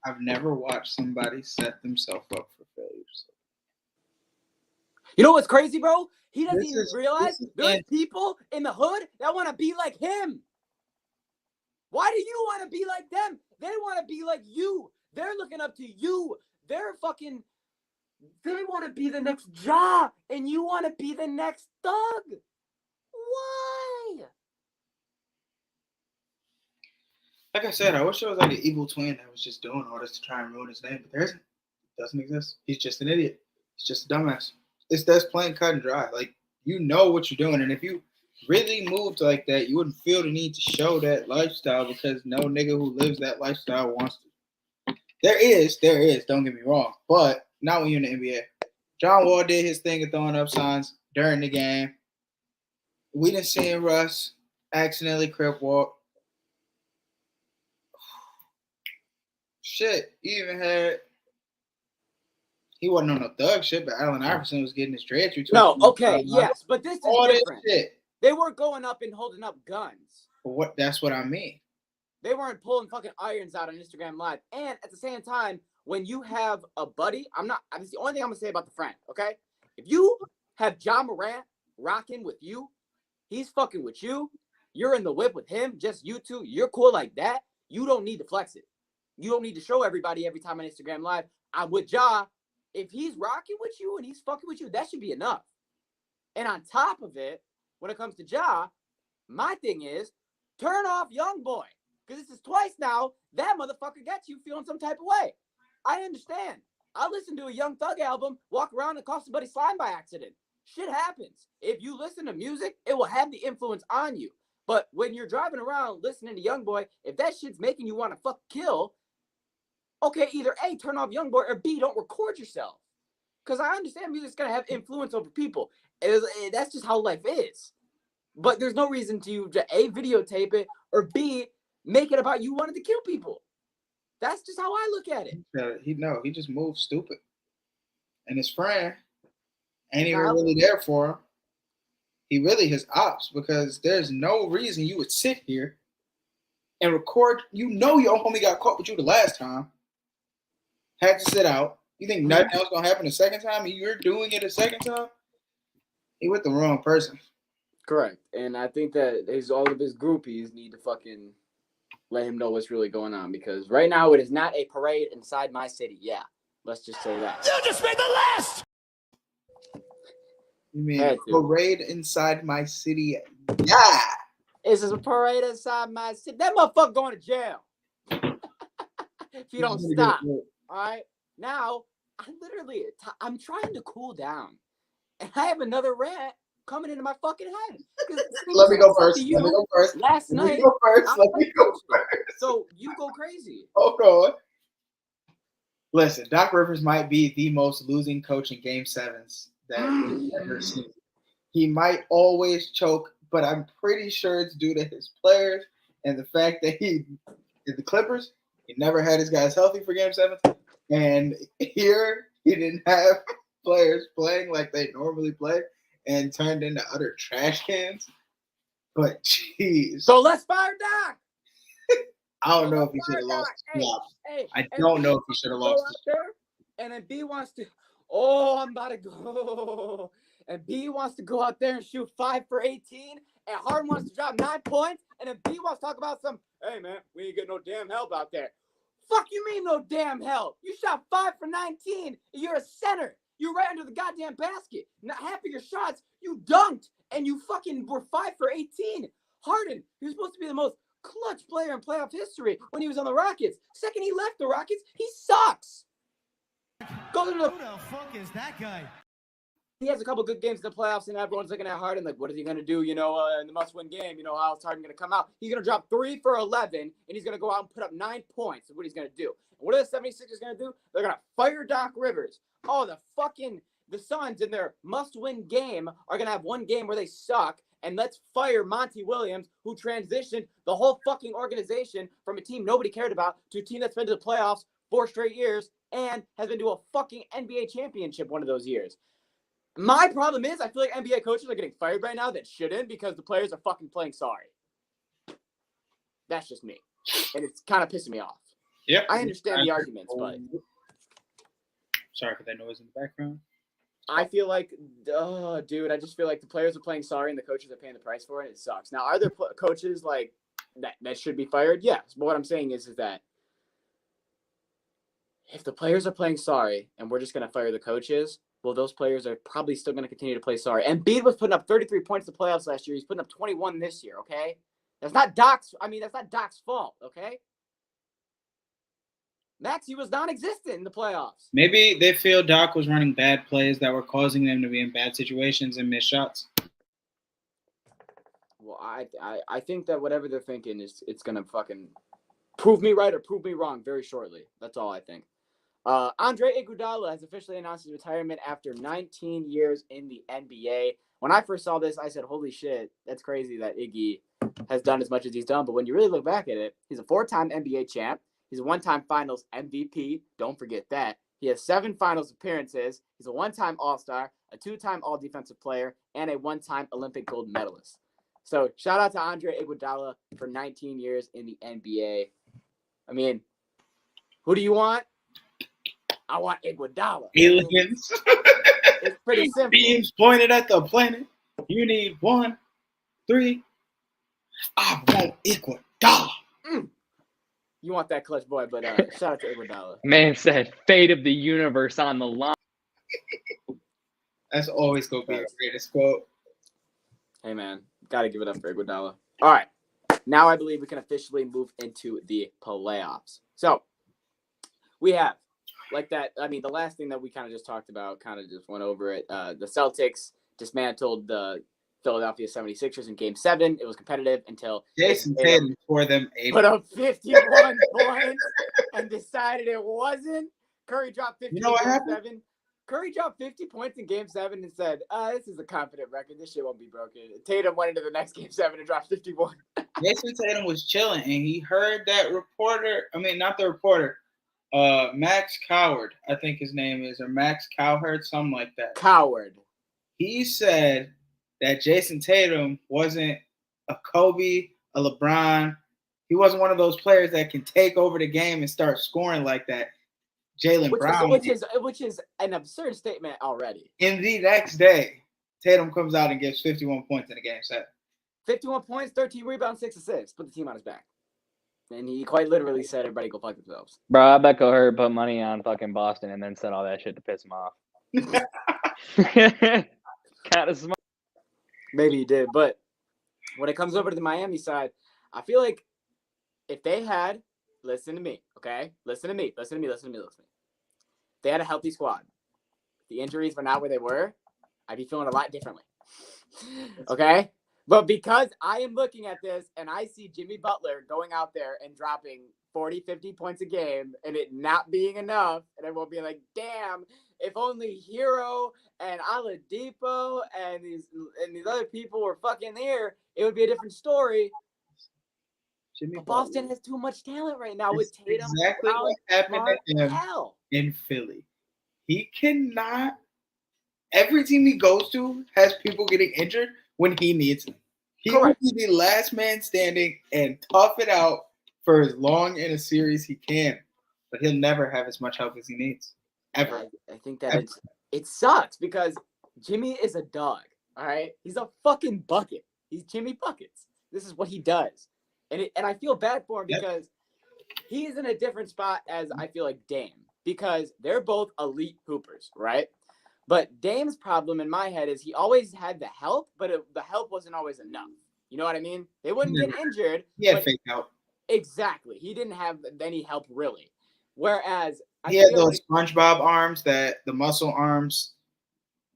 I've never watched somebody set themselves up for failures. You know what's crazy, bro? He doesn't This even is- realize this is there's it. people in the hood that want to be like him. Why do you want to be like them? They want to be like you. They're looking up to you. They want to be the next Ja, and you want to be the next Thug. Why? Like I said, I wish there was like an evil twin that was just doing all this to try and ruin his name, but there isn't. It doesn't exist. He's just an idiot. He's just a dumbass. That's plain cut and dry. Like, you know what you're doing, and if you really moved like that, you wouldn't feel the need to show that lifestyle because no nigga who lives that lifestyle wants to. There is, don't get me wrong, but not when you're in the NBA. John Wall did his thing of throwing up signs during the game. We didn't see Russ accidentally crip walk. Shit, he wasn't on no thug shit, but Allen Iverson was getting his dreads retwisted. No, okay, yes, but this is all different. this shit. They weren't going up and holding up guns. But that's what I mean. They weren't pulling fucking irons out on Instagram Live. And at the same time, when you have a buddy, that's the only thing I'm going to say about the friend, okay? If you have Ja Morant rocking with you, he's fucking with you, you're in the whip with him, just you two, you're cool like that, you don't need to flex it. You don't need to show everybody every time on Instagram Live, I'm with Ja. If he's rocking with you and he's fucking with you, that should be enough. And on top of it, when it comes to Ja, my thing is, turn off Youngboy. Because this is twice now, that motherfucker got you feeling some type of way. I understand. I listened to a Young Thug album, walk around and call somebody slime by accident. Shit happens. If you listen to music, it will have the influence on you. But when you're driving around listening to Youngboy, if that shit's making you want to fuck kill, okay, either A, turn off Youngboy, or B, don't record yourself. Because I understand music's going to have influence over people. That's just how life is. But there's no reason to A, videotape it, or B, make it about you wanting to kill people. That's just how I look at it. He just moved stupid. And his friend ain't even really there for him. He really his ops because there's no reason you would sit here and record. You know your homie got caught with you the last time. Had to sit out. You think nothing else gonna happen the second time and you're doing it a second time? He with the wrong person. Correct. And I think that all of his groupies need to fucking let him know what's really going on because right now it is not a parade inside my city. Yeah, let's just say that. You just made the list! You mean parade inside my city? Yeah. It's a parade inside my city. That motherfucker going to jail. If you don't stop. All right. Now, I'm trying to cool down. And I have another rant coming into my fucking head. Let me go first. Last night. Let me go first. So you go crazy. Hold on. Listen, Doc Rivers might be the most losing coach in Game 7s that we've ever seen. He might always choke, but I'm pretty sure it's due to his players and the fact that the Clippers, he never had his guys healthy for Game 7. And here he didn't have players playing like they normally play and turned into utter trash cans. But jeez. So let's fire Doc. I don't know if he should have lost. I don't know if he should have lost. And then B wants to, I'm about to go. And B wants to go out there and shoot 5 for 18. And Harden wants to drop 9 points. And then B wants to talk about hey, man, we ain't getting no damn help out there. Fuck you mean no damn help? You shot 5 for 19. And you're a center. You're right under the goddamn basket. Not half of your shots, you dunked, and you fucking were 5 for 18. Harden, he was supposed to be the most clutch player in playoff history when he was on the Rockets. Second he left the Rockets, he sucks. Who the fuck is that guy? He has a couple good games in the playoffs, and everyone's looking at Harden like, what is he going to do, in the must-win game? How is Harden going to come out? He's going to drop 3 for 11, and he's going to go out and put up 9 points. That's what he's going to do. And what are the 76ers going to do? They're going to fire Doc Rivers. Oh, the Suns in their must-win game are going to have one game where they suck, and let's fire Monty Williams, who transitioned the whole fucking organization from a team nobody cared about to a team that's been to the playoffs 4 straight years and has been to a fucking NBA championship one of those years. My problem is I feel like NBA coaches are getting fired right now that shouldn't because the players are fucking playing sorry. That's just me. And it's kind of pissing me off. Yep. I understand the arguments, but sorry for that noise in the background. I feel like, dude, I just feel like the players are playing sorry and the coaches are paying the price for it. It sucks. Now, are there coaches like that should be fired? Yes. But what I'm saying is that if the players are playing sorry and we're just going to fire the coaches, well, those players are probably still going to continue to play sorry. And Embiid was putting up 33 points in the playoffs last year. He's putting up 21 this year, okay? That's not Doc's fault, okay? Maxey was non-existent in the playoffs. Maybe they feel Doc was running bad plays that were causing them to be in bad situations and miss shots. Well, I think that whatever they're thinking it's going to fucking prove me right or prove me wrong very shortly. That's all I think. Andre Iguodala has officially announced his retirement after 19 years in the NBA. When I first saw this, I said, holy shit, that's crazy that Iggy has done as much as he's done. But when you really look back at it, he's a 4-time NBA champ. He's a 1-time finals MVP. Don't forget that. He has 7 finals appearances. He's a 1-time All-Star, a 2-time All-Defensive Player, and a 1-time Olympic gold medalist. So shout out to Andre Iguodala for 19 years in the NBA. I mean, who do you want? I want Iguodala. Aliens. It's pretty simple. Beams pointed at the planet. You need 1, 3. I want Iguodala. You want that clutch boy, but shout out to Iguodala. Man said, fate of the universe on the line. That's always going to be the greatest quote. Hey, man. Got to give it up for Iguodala. All right. Now I believe we can officially move into the playoffs. So we have the last thing that we kind of just talked about, kind of just went over it. The Celtics dismantled the Philadelphia 76ers in Game 7. It was competitive until Jason Tatum for them put up 51 points and decided it wasn't. Curry dropped 50 You know what in Game happened? 7. Curry dropped 50 points in Game 7 and said, this is a confident record. This shit won't be broken. Tatum went into the next Game 7 and dropped 51. Jason Tatum was chilling, and he heard that reporter. I mean, not the reporter. Max Coward, I think his name is, or Max Cowherd, something like that. Coward. He said that Jason Tatum wasn't a Kobe, a LeBron. He wasn't one of those players that can take over the game and start scoring like that. Jaylen Brown. Which is an absurd statement already. In the next day, Tatum comes out and gets 51 points in a Game 7. 51 points, 13 rebounds, 6 assists. Put the team on his back. And he quite literally said, everybody go fuck themselves. Bro, I bet Coher put money on fucking Boston and then said all that shit to piss him off. Kind of smart. Maybe he did. But when it comes over to the Miami side, I feel like if they had, listen to me, okay? Listen to me. They had a healthy squad. The injuries were not where they were. I'd be feeling a lot differently. Okay? But because I am looking at this and I see Jimmy Butler going out there and dropping 40, 50 points a game and it not being enough, and everyone being like, damn, if only Hero and Oladipo and these other people were fucking there, it would be a different story. But Boston has too much talent right now with Tatum. Exactly Brown, what happened to him hell. in Philly. He cannot. Every team he goes to has people getting injured when he needs them. He will be the last man standing and tough it out for as long in a series he can. But he'll never have as much help as he needs. Ever. I think that it sucks because Jimmy is a dog. All right? He's a fucking bucket. He's Jimmy Buckets. This is what he does. And I feel bad for him because he is in a different spot as I feel like Dame. Because they're both elite hoopers, right? But Dame's problem in my head is he always had the help, but the help wasn't always enough. You know what I mean? They wouldn't get injured. Yeah, but fake help. Exactly. He didn't have any help really. Whereas He had those SpongeBob arms, the muscle arms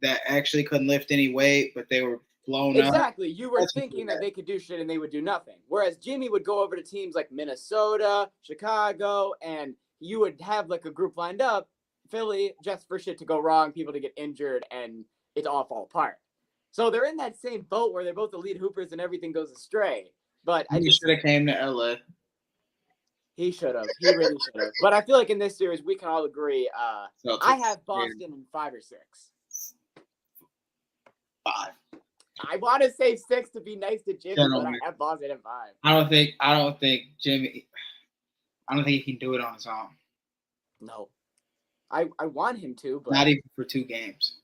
that actually couldn't lift any weight, but they were blown up. Exactly. You were thinking that they could do shit and they would do nothing. Whereas Jimmy would go over to teams like Minnesota, Chicago, and you would have like a group lined up, Philly, just for shit to go wrong, people to get injured, and it all fall apart. So they're in that same boat where they're both elite hoopers and everything goes astray. But He should have came to LA. He should have. He really should have. But I feel like in this series, we can all agree. I have Boston in 5 or 6. 5. I want to say 6 to be nice to Jimmy, but I have Boston in 5. I don't think Jimmy. I don't think he can do it on his own. No, I want him to, but not even for 2 games.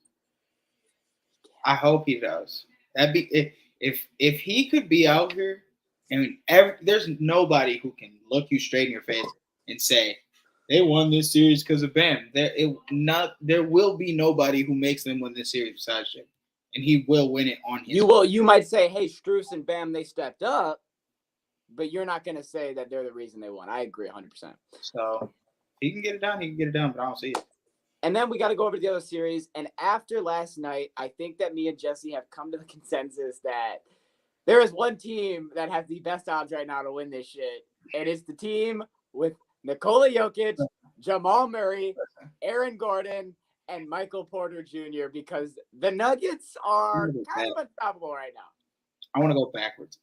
I hope he does. That'd be if he could be out here, and there's nobody who can look you straight in your face and say they won this series because of Bam. There will be nobody who makes them win this series besides Jimmy, and he will win it on his. You might say, hey, Strus and Bam, they stepped up, but you're not going to say that they're the reason they won. I agree 100%. So he can get it done. He can get it done, but I don't see it. And then we got to go over to the other series. And after last night, I think that me and Jesse have come to the consensus that there is one team that has the best odds right now to win this shit. And it's the team with Nikola Jokic, Jamal Murray, Aaron Gordon, and Michael Porter Jr. because the Nuggets are kind of unstoppable right now. I want to go backwards.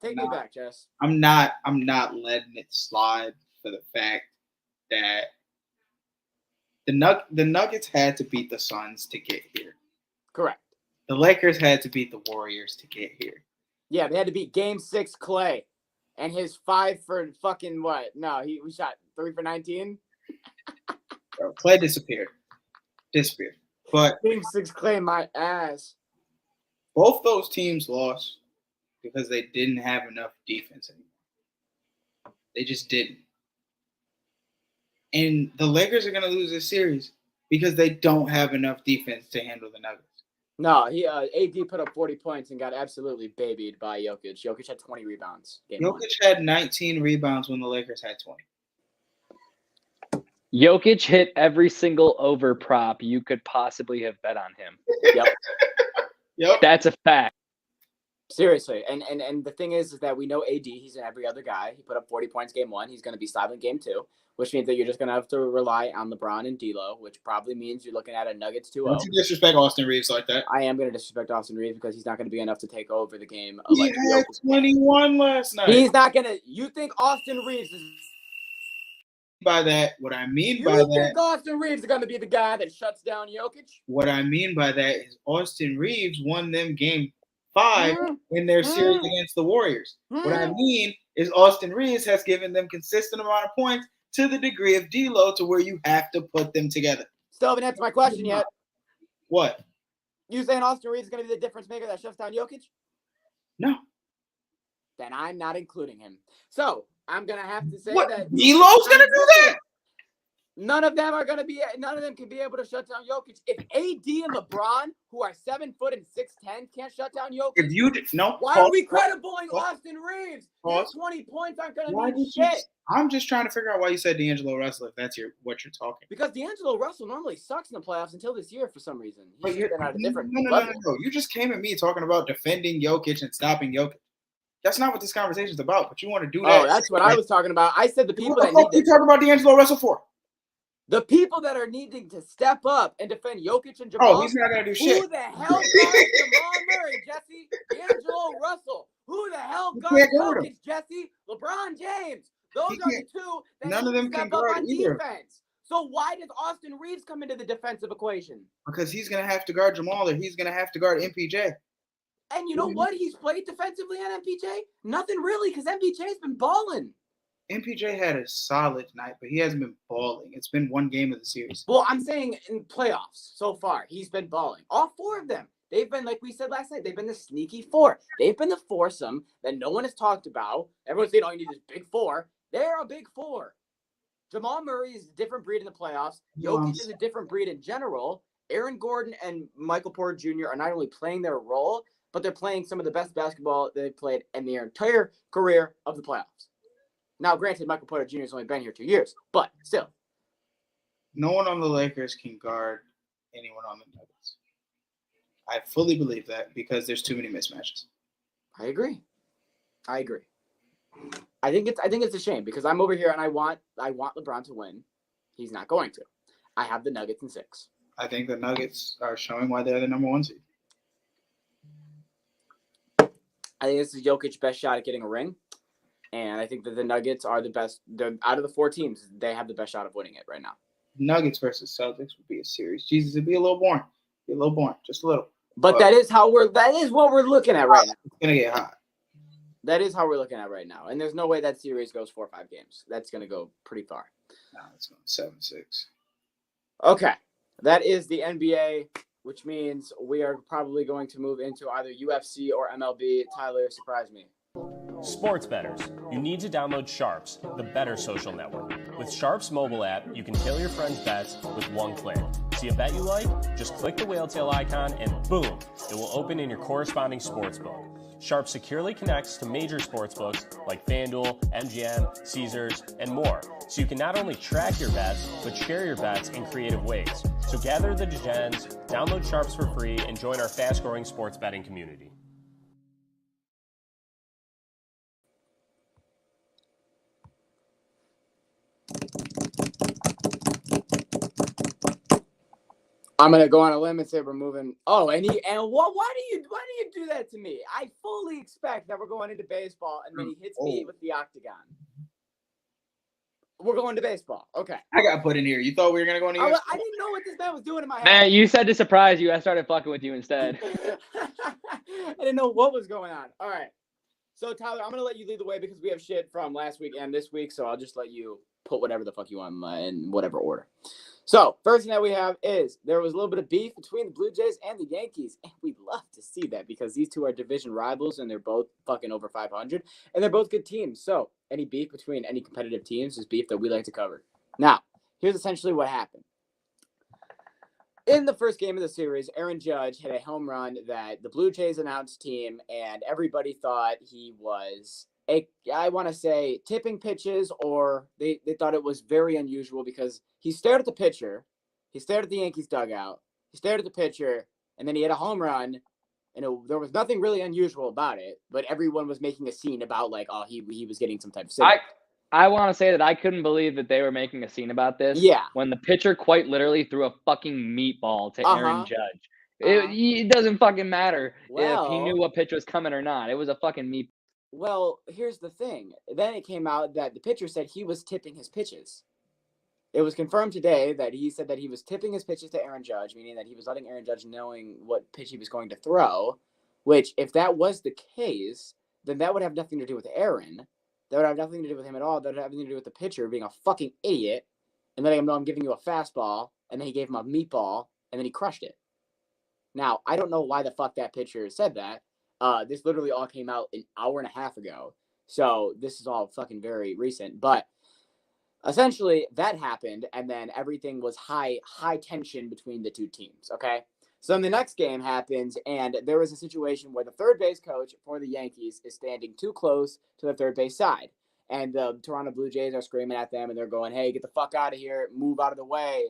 Take me back, Jess. I'm not letting it slide for the fact that the Nuggets had to beat the Suns to get here. Correct. The Lakers had to beat the Warriors to get here. Yeah, they had to beat Game 6 Clay. And his 5 for fucking what? No, we shot 3 for 19. Bro, Clay disappeared. But Game 6 Clay, my ass. Both those teams lost because they didn't have enough defense anymore. They just didn't. And the Lakers are going to lose this series because they don't have enough defense to handle the Nuggets. No, AD put up 40 points and got absolutely babied by Jokic. Jokic had 20 rebounds. Jokic had 19 rebounds when the Lakers had 20. Jokic hit every single over prop you could possibly have bet on him. Yep. That's a fact. Seriously. And the thing is that we know AD, he's an every other guy. He put up 40 points game 1. He's going to be silent game 2, which means that you're just going to have to rely on LeBron and D'Lo, which probably means you're looking at a Nuggets 2-0. Don't you disrespect Austin Reeves like that. I am going to disrespect Austin Reeves because he's not going to be enough to take over the game. He had 21 last night. He's not going to – you think Austin Reeves is – by that, what I mean by that – you think Austin Reeves is going to be the guy that shuts down Jokic? What I mean by that is Austin Reeves won them game 5 in their series against the Warriors. What I mean is Austin Reeves has given them consistent amount of points to the degree of D'Lo to where you have to put them together. Still haven't answered my question yet. What? You saying Austin Reeves is going to be the difference maker that shuts down Jokic? No. Then I'm not including him. So I'm going to have to say that D'Lo's going to do that? None of them can be able to shut down Jokic. If AD and LeBron, who are 7 foot and 6'10", can't shut down Jokic, why are we crediting Austin Reeves? His 20 points aren't going to do shit. I'm just trying to figure out why you said D'Angelo Russell if that's what you're talking. Because D'Angelo Russell normally sucks in the playoffs until this year for some reason. He's been at a different level. No. You just came at me talking about defending Jokic and stopping Jokic. That's not what this conversation is about, but you want to do that. Oh, that's what I was talking about. I said the people that need to talk about D'Angelo Russell for. The people that are needing to step up and defend Jokic and Jamal. Oh, he's not going to do shit. Who the hell guards Jamal Murray, Jesse? D'Angelo Russell. Who the hell guards Jokic, Jesse? LeBron James. Those are the two that none of them can guard on either. Defense. So why does Austin Reeves come into the defensive equation? Because he's going to have to guard Jamal or he's going to have to guard MPJ. And you know what? He's played defensively on MPJ? Nothing really, because MPJ's been balling. MPJ had a solid night, but he hasn't been balling. It's been one game of the series. Well, I'm saying in playoffs so far, he's been balling. All 4 of them. They've been, like we said last night, they've been the sneaky 4. They've been the foursome that no one has talked about. Everyone's saying, oh, you need this big 4. They're a big 4. Jamal Murray is a different breed in the playoffs. Jokic is a different breed in general. Aaron Gordon and Michael Porter Jr. are not only playing their role, but they're playing some of the best basketball they've played in their entire career of the playoffs. Now, granted, Michael Porter Jr. has only been here 2 years, but still. No one on the Lakers can guard anyone on the Nuggets. I fully believe that because there's too many mismatches. I agree. I think it's a shame because I'm over here and I want LeBron to win. He's not going to. I have the Nuggets in 6. I think the Nuggets are showing why they're the number 1 seed. I think this is Jokic's best shot at getting a ring. And I think that the Nuggets are the best. Out of the 4 teams, they have the best shot of winning it right now. Nuggets versus Celtics would be a series. Jesus, it'd be a little boring. Just a little. But that is what we're looking at right now. It's gonna get hot. That is how we're looking at right now. And there's no way that series goes 4 or 5 games. That's gonna go pretty far. No, it's going 7-6. Okay. That is the NBA, which means we are probably going to move into either UFC or MLB. Tyler, surprise me. Sports bettors, you need to download Sharps, the better social network. With Sharps mobile app, you can tail your friends' bets with 1 click. See a bet you like? Just click the whale tail icon and boom, it will open in your corresponding sportsbook. Sharps securely connects to major sportsbooks like FanDuel, MGM, Caesars, and more, so you can not only track your bets, but share your bets in creative ways. So gather the degens, download Sharps for free, and join our fast-growing sports betting community. I'm gonna go on a limb and say we're moving. Oh, and why do you do that to me? I fully expect that we're going into baseball, and then he hits me with the octagon. We're going to baseball. Okay. I got put in here. You thought we were gonna go into? I didn't know what this man was doing in my head. Man, you said to surprise you. I started fucking with you instead. I didn't know what was going on. All right. So Tyler, I'm gonna let you lead the way because we have shit from last week and this week. So I'll just let you put whatever the fuck you want in whatever order. So first thing that we have is there was a little bit of beef between the Blue Jays and the Yankees, and we'd love to see that because these two are division rivals and they're both fucking over 500 and they're both good teams. So any beef between any competitive teams is beef that we like to cover. Now, here's essentially what happened. In the first game of the series, Aaron Judge hit a home run that the Blue Jays announced team, and everybody thought he was I want to say tipping pitches, or they thought it was very unusual because he stared at the pitcher, he stared at the Yankees dugout, he stared at the pitcher, and then he hit a home run, and there was nothing really unusual about it, but everyone was making a scene about like, oh, he was getting some type of signal. I want to say that I couldn't believe that they were making a scene about this. Yeah. When the pitcher quite literally threw a fucking meatball to Aaron Judge. It doesn't fucking matter if he knew what pitch was coming or not. It was a fucking meatball. Well, here's the thing. Then it came out that the pitcher said he was tipping his pitches. It was confirmed today that he said that he was tipping his pitches to Aaron Judge, meaning that he was letting Aaron Judge knowing what pitch he was going to throw, which if that was the case, then that would have nothing to do with Aaron. That would have nothing to do with him at all. That would have everything to do with the pitcher being a fucking idiot and letting him know I'm giving you a fastball, and then he gave him a meatball, and then he crushed it. Now, I don't know why the fuck that pitcher said that. This literally all came out an hour and a half ago. So this is all fucking very recent. But essentially, that happened, and then everything was high tension between the two teams, okay? So then the next game happens, and there was a situation where the third base coach for the Yankees is standing too close to the third base side. And the Toronto Blue Jays are screaming at them, and they're going, hey, get the fuck out of here, move out of the way,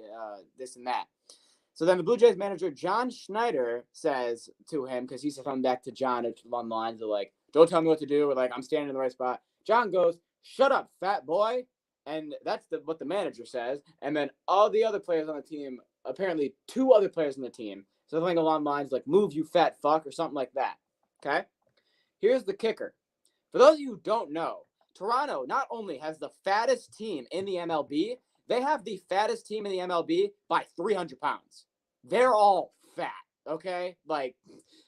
this and that. So then the Blue Jays manager, John Schneider, says to him, because he said something back to John along the lines of like, don't tell me what to do, or like, I'm standing in the right spot. John goes, shut up, fat boy. And that's what the manager says. And then all the other players on the team, apparently 2 other players on the team, something along the lines like, move, you fat fuck, or something like that. Okay? Here's the kicker. For those of you who don't know, Toronto not only has the fattest team in the MLB, they have the fattest team in the MLB by 300 pounds. They're all fat, okay? Like,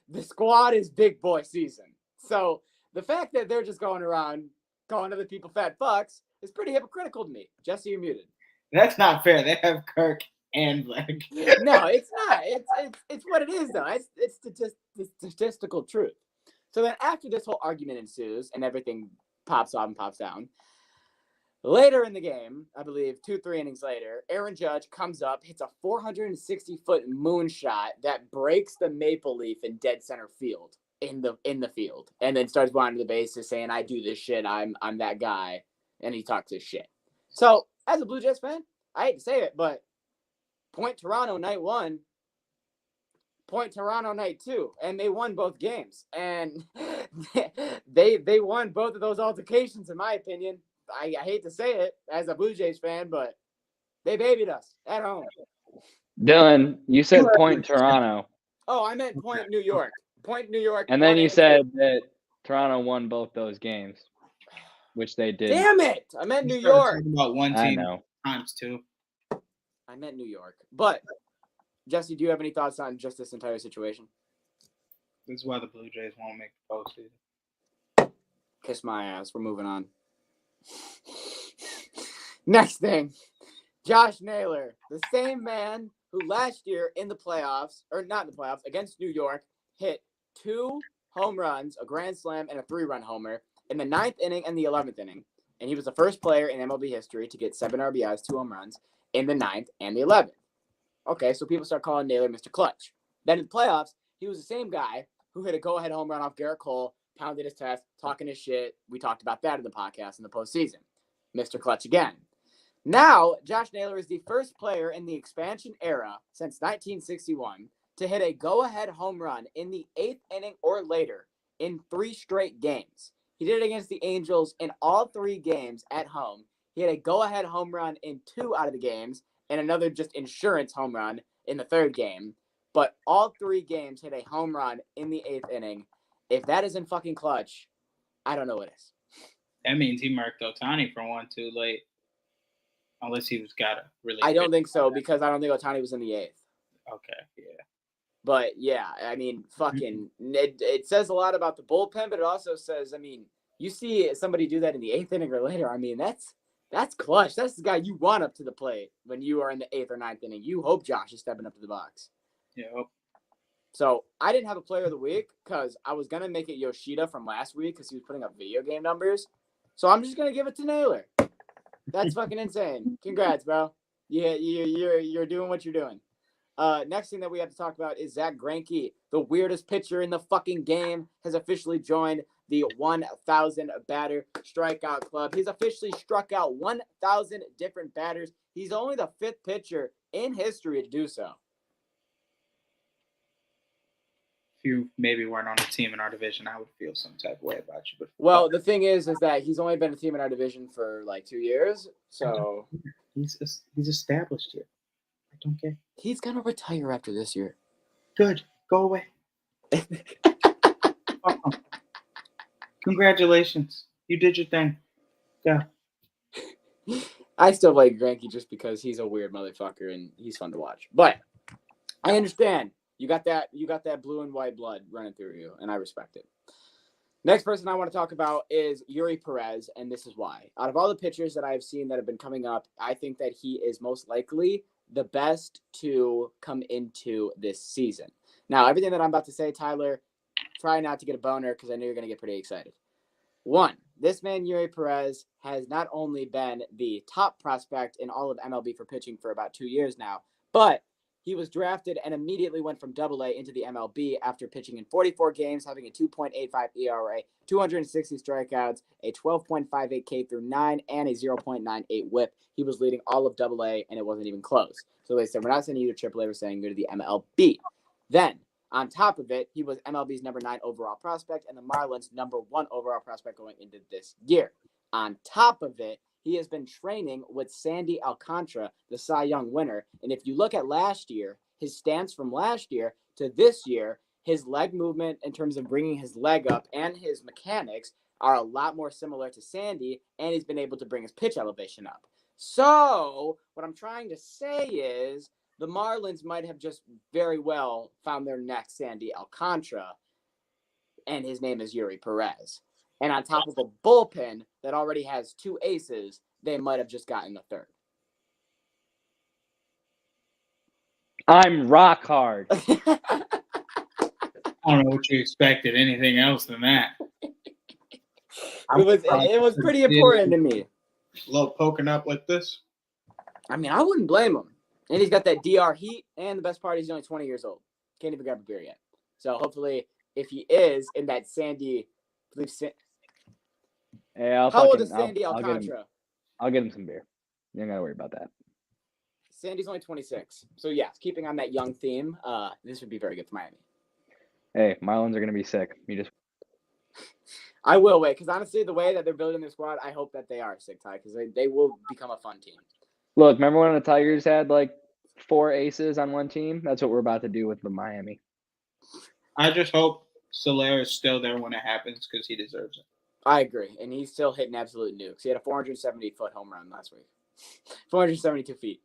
the squad is big boy season. So the fact that they're just going around calling other people fat fucks is pretty hypocritical to me. Jesse, you're muted. That's not fair. They have Kirk and Blake. No, it's not. It's what it is, though. It's statistical truth. So then after this whole argument ensues and everything pops off and pops down, Later in the game, I believe 2-3 innings later, Aaron Judge comes up, hits a 460-foot moonshot that breaks the maple leaf in dead center field in the field, and then starts winding the bases saying, "I do this shit. I'm that guy," and he talks his shit. So as a Blue Jays fan, I hate to say it, but point Toronto night 1, point Toronto night 2, and they won both games, and they won both of those altercations in my opinion. I hate to say it as a Blue Jays fan, but they babied us at home. Dylan, you said point Toronto. Oh, I meant point New York. Point New York. And then you said that Toronto won both those games, which they did. Damn it! I meant New You started York. talking about one I team know. times 2. I meant New York. But, Jesse, do you have any thoughts on just this entire situation? This is why the Blue Jays won't make the postseason. Kiss my ass. We're moving on. Next thing, Josh Naylor, the same man who last year in the playoffs, or not in the playoffs, against New York, hit 2 home runs, a grand slam, and a 3-run homer in the 9th inning and the 11th inning. And he was the first player in MLB history to get 7 RBIs, 2 home runs in the 9th and the 11th. Okay, so people start calling Naylor Mr. Clutch. Then in the playoffs, he was the same guy who hit a go-ahead home run off Garrett Cole, pounded his chest, talking his shit. We talked about that in the podcast in the postseason. Mr. Clutch again. Now, Josh Naylor is the first player in the expansion era since 1961 to hit a go-ahead home run in the 8th inning or later in 3 straight games. He did it against the Angels in all 3 games at home. He had a go-ahead home run in 2 out of the games and another just insurance home run in the 3rd game. But all 3 games hit a home run in the 8th inning. If that isn't fucking clutch, I don't know what is. That means he marked Ohtani for 1 too late. Unless he was got a really. I don't think so because I don't think Ohtani was in the 8th. Okay, yeah. But yeah, I mean, fucking, it says a lot about the bullpen, but it also says, I mean, you see somebody do that in the 8th inning or later. I mean, that's clutch. That's the guy you want up to the plate when you are in the 8th or 9th inning. You hope Josh is stepping up to the box. Yeah. So I didn't have a player of the week because I was gonna make it Yoshida from last week because he was putting up video game numbers. So I'm just gonna give it to Naylor. That's fucking insane. Congrats, bro. Yeah, you're doing what you're doing. Next thing that we have to talk about is Zach Greinke, the weirdest pitcher in the fucking game, has officially joined the 1,000 batter strikeout club. He's officially struck out 1,000 different batters. He's only the 5th pitcher in history to do so. If you maybe weren't on a team in our division, I would feel some type of way about you. But well, the thing is that he's only been a team in our division for like 2 years. So he's established here. I don't care. He's gonna retire after this year. Good. Go away. Congratulations. You did your thing. Go. I still like Greinke just because he's a weird motherfucker and he's fun to watch. But I understand. You got that blue and white blood running through you, and I respect it. Next person I want to talk about is Yuri Perez, and this is why. Out of all the pitchers that I've seen that have been coming up, I think that he is most likely the best to come into this season. Now, everything that I'm about to say, Tyler, try not to get a boner because I know you're going to get pretty excited. 1, this man, Yuri Perez, has not only been the top prospect in all of MLB for pitching for about 2 years now, but he was drafted and immediately went from AA into the MLB after pitching in 44 games, having a 2.85 ERA, 260 strikeouts, a 12.58 K through 9, and a 0.98 WHIP. He was leading all of AA, and it wasn't even close. So they said, we're not sending you to AAA, we're sending you to the MLB. Then, on top of it, he was MLB's number 9 overall prospect and the Marlins' number 1 overall prospect going into this year. On top of it, he has been training with Sandy Alcantara, the Cy Young winner. And if you look at last year, his stance from last year to this year, his leg movement in terms of bringing his leg up and his mechanics are a lot more similar to Sandy, and he's been able to bring his pitch elevation up. So what I'm trying to say is the Marlins might have just very well found their next Sandy Alcantara, and his name is Yuri Perez. And on top of a bullpen that already has 2 aces, they might have just gotten the 3rd. I'm rock hard. I don't know what you expected. Anything else than that? It was pretty important to me. A little poking up like this. I mean, I wouldn't blame him. And he's got that DR heat, and the best part, he's only 20 years old. Can't even grab a beer yet. So hopefully, if he is in that Sandy, I believe Hey, how old is Sandy Alcantara? I'll get him some beer. You don't gotta worry about that. Sandy's only 26. So yes, keeping on that young theme, this would be very good for Miami. Hey, Marlins are gonna be sick. I will wait, because honestly, the way that they're building their squad, I hope that they are sick, Ty, because they will become a fun team. Look, remember when the Tigers had like 4 aces on one team? That's what we're about to do with the Miami. I just hope Soler is still there when it happens because he deserves it. I agree, and he's still hitting absolute nukes. He had a 470-foot home run last week. 472 feet.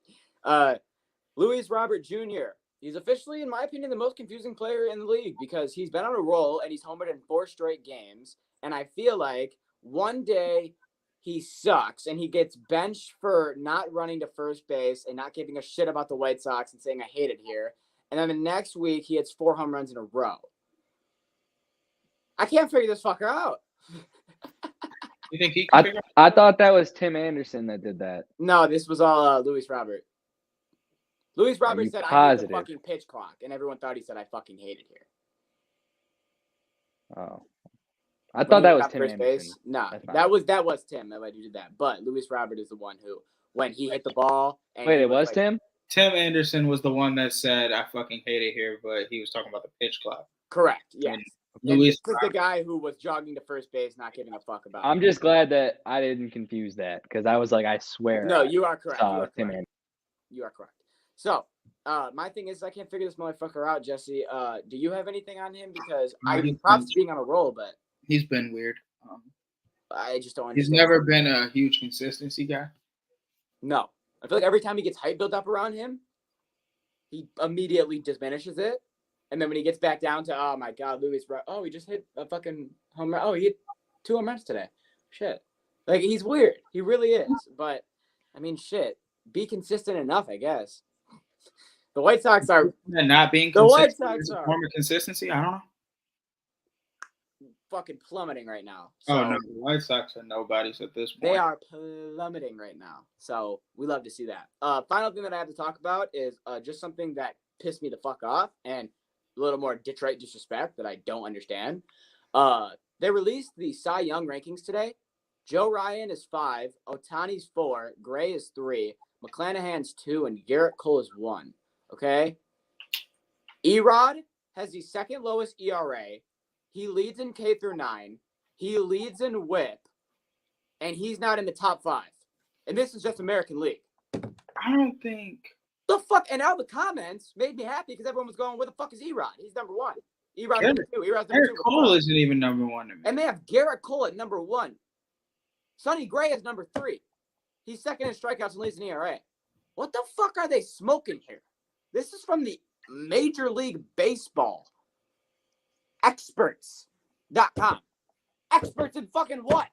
Luis Robert Jr., he's officially, in my opinion, the most confusing player in the league because he's been on a roll and he's homered in 4 straight games. And I feel like one day he sucks and he gets benched for not running to first base and not giving a shit about the White Sox and saying, I hate it here. And then the next week he hits 4 home runs in a row. I can't figure this fucker out. You think he can I thought that was Tim Anderson that did that. No, this was all Luis Robert. Luis Robert said, I hate the fucking pitch clock. And everyone thought he said, I fucking hate it here. Oh. I thought that was Tim Anderson. Base. No, that was Tim that did that. But Luis Robert is the one who, when he hit the ball. And wait, it was Tim? Tim Anderson was the one that said, I fucking hate it here, but he was talking about the pitch clock. Correct, yes. Luis was the guy who was jogging to first base, not giving a fuck about it. I'm just glad that I didn't confuse that because I was like, I swear. No, you are correct. You are correct. So, my thing is, I can't figure this motherfucker out, Jesse. Do you have anything on him? Because I mean, props to being on a roll, but he's been weird. I just don't understand. He's never been a huge consistency guy. No. I feel like every time he gets hype built up around him, he immediately diminishes it. And then when he gets back down to, oh my God, Luis, he just hit a fucking home run. Oh, he hit 2 home runs today. Shit. Like, he's weird. He really is. But, I mean, shit. Be consistent enough, I guess. The White Sox are not being the consistent. White Sox are form of consistency. I don't know. Fucking plummeting right now. So no, the White Sox are nobodies at this point. They are plummeting right now. So we love to see that. Final thing that I have to talk about is just something that pissed me the fuck off and a little more Detroit disrespect that I don't understand. They released the Cy Young rankings today. Joe Ryan is 5, Ohtani's 4, Gray is 3, McClanahan's 2, and Garrett Cole is 1. Okay? Erod has the second lowest ERA. He leads in K through 9. He leads in WHIP. And he's not in the top 5. And this is just American League. I don't think. The fuck? And all the comments made me happy because everyone was going, where the fuck is Erod? He's number 1. Erod's number 2. Erod's number 2. Garrett Cole isn't even number 1 to me. And they have Garrett Cole at number 1. Sonny Gray is number 3. He's second in strikeouts and leads in ERA. What the fuck are they smoking here? This is from the Major League Baseball experts.com. Experts in fucking what?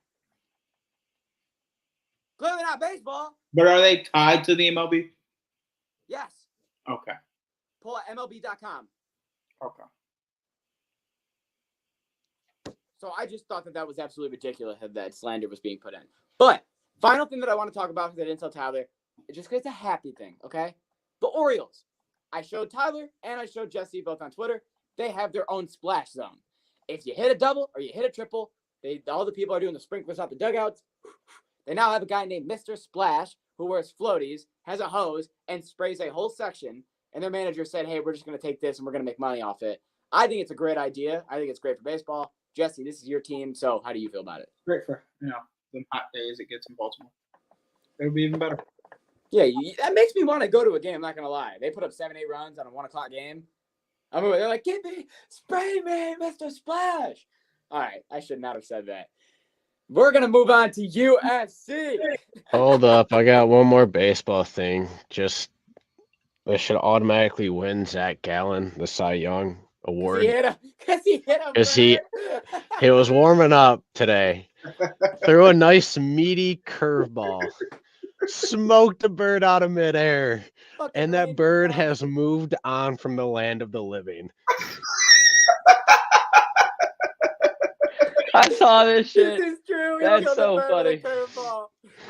Clearly not baseball. But are they tied to the MLB? Yes. Okay. Pull at MLB.com. Okay. So I just thought that was absolutely ridiculous that slander was being put in. But final thing that I want to talk about because I didn't tell Tyler, just because it's a happy thing, okay? The Orioles. I showed Tyler and I showed Jesse both on Twitter. They have their own splash zone. If you hit a double or you hit a triple, all the people are doing the sprinklers out the dugouts. They now have a guy named Mr. Splash who wears floaties, has a hose, and sprays a whole section. And their manager said, hey, we're just going to take this and we're going to make money off it. I think it's a great idea. I think it's great for baseball. Jesse, this is your team, so how do you feel about it? Great for, them hot days it gets in Baltimore. It would be even better. Yeah, that makes me want to go to a game, I'm not going to lie. They put up 7-8 runs on a 1 o'clock game. They're like, get me, spray me, Mr. Splash. All right, I should not have said that. We're going to move on to UFC. Hold up, I got one more baseball thing. They should automatically win Zach Gallen the Cy Young Award. Because he hit him. Because he was warming up today. Threw a nice meaty curveball. Smoked a bird out of midair. And that bird has moved on from the land of the living. I saw this shit. This is true. That's so funny.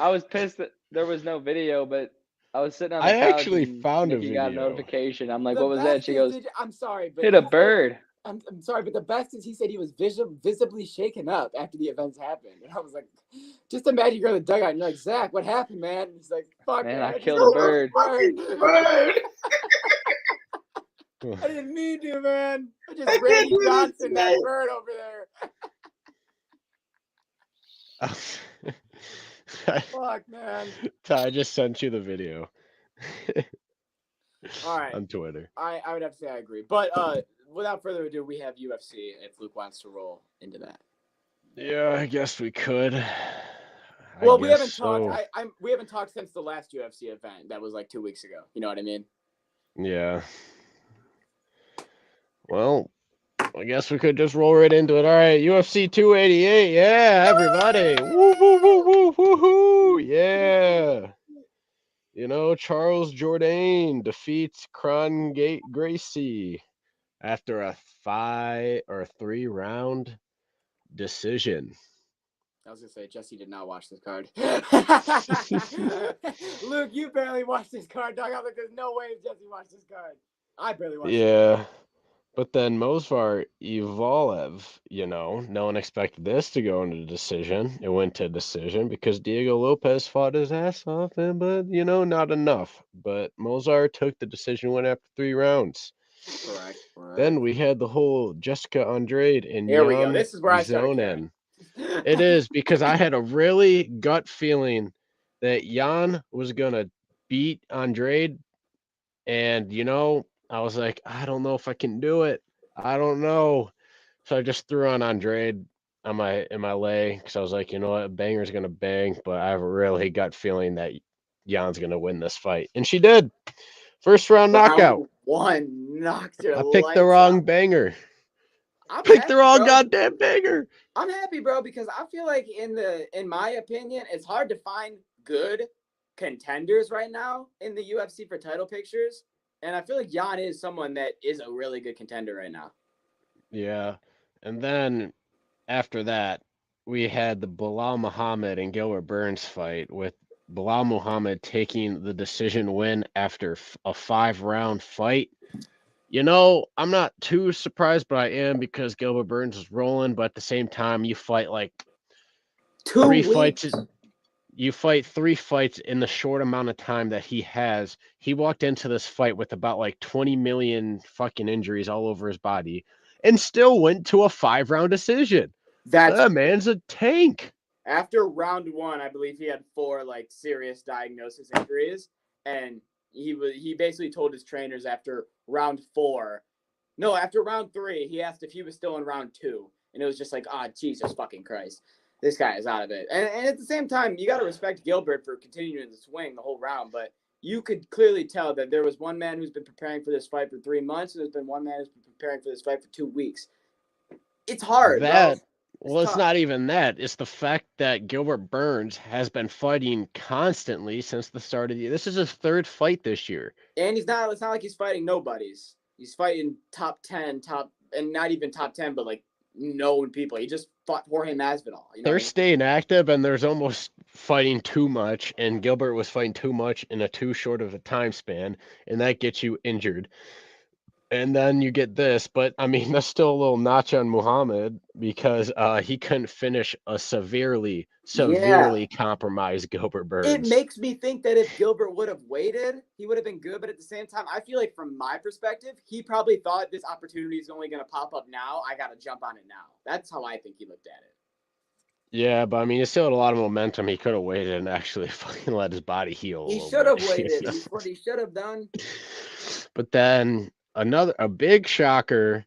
I was pissed that there was no video, but I was sitting on the I couch actually and found a Nikki got a video. notification. I'm like, The what was that? best She is, goes, I'm sorry, but hit a he said- bird. I'm sorry, but the best is he said he was visibly shaken up after the events happened. And I was like, just imagine you're in the dugout and you're like, Zach, what happened, man? And he's like, fuck, Man, man. I killed a bird. Bird. I didn't mean to, man. I just Randy Johnson that bird over there. Fuck, man. I just sent you the video. All right. On Twitter. I would have to say I agree. But without further ado, we have UFC if Luke wants to roll into that. Yeah, I guess we could. Well, we haven't talked. We haven't talked since the last UFC event. That was like 2 weeks ago. You know what I mean? Yeah. Well, I guess we could just roll right into it. All right, UFC 288. Yeah, everybody. Woo, woo, woo, woo, woo, woo. Yeah. You know, Charles Jourdain defeats Kron Gracie after a 3-round decision. I was gonna say Jesse did not watch this card. Luke, you barely watched this card, dog. I was like, there's no way Jesse watched this card. I barely watched. Yeah. But then Movsar Evloev, you know, no one expected this to go into decision. It went to decision because Diego Lopez fought his ass off, but, you know, not enough. But Movsar took the decision win after 3 rounds. Correct. Then we had the whole Jessica Andrade and Here we go. Jan This is where I started caring. It is because I had a really gut feeling that Jan was going to beat Andrade. And, you know, I was like, I don't know if I can do it. I don't know. So I just threw on Andrade in my lay because I was like, you know what, banger's gonna bang, but I have a really gut feeling that Jan's gonna win this fight, and she did. First round knockout. Round 1 knocked her. I picked the wrong banger. Picked the wrong goddamn banger. I'm happy, bro, because I feel like in my opinion, it's hard to find good contenders right now in the UFC for title pictures. And I feel like Jan is someone that is a really good contender right now. Yeah. And then after that, we had the Bilal Muhammad and Gilbert Burns fight with Bilal Muhammad taking the decision win after a 5-round fight. You know, I'm not too surprised, but I am because Gilbert Burns is rolling. But at the same time, you fight like 2 weeks. You fight 3 fights in the short amount of time that he has. He walked into this fight with about like 20 million fucking injuries all over his body and still went to a 5-round decision. That man's a tank. After round 1, I believe he had 4 like serious diagnosis injuries, and he basically told his trainers after round 3, he asked if he was still in round 2, and it was just like, Jesus fucking Christ. This guy is out of it. And at the same time, you got to respect Gilbert for continuing to swing the whole round. But you could clearly tell that there was one man who's been preparing for this fight for 3 months, and there's been one man who's been preparing for this fight for 2 weeks. It's hard. It's not even that. It's the fact that Gilbert Burns has been fighting constantly since the start of the year. This is his 3rd fight this year. And it's not like he's fighting nobodies. He's fighting top 10, and not even top 10, but like known people. He just fought Jorge Masvidal. You know? They're staying active, and there's almost fighting too much, and Gilbert was fighting too much in a too short of a time span, and that gets you injured. And then you get this, but I mean, that's still a little notch on Muhammad because he couldn't finish a severely compromised Gilbert Burns. It makes me think that if Gilbert would have waited, he would have been good. But at the same time, I feel like from my perspective, he probably thought this opportunity is only going to pop up now. I got to jump on it now. That's how I think he looked at it. Yeah, but I mean, he still had a lot of momentum. He could have waited and actually fucking let his body heal. He should have waited. That's what he should have done. But then a big shocker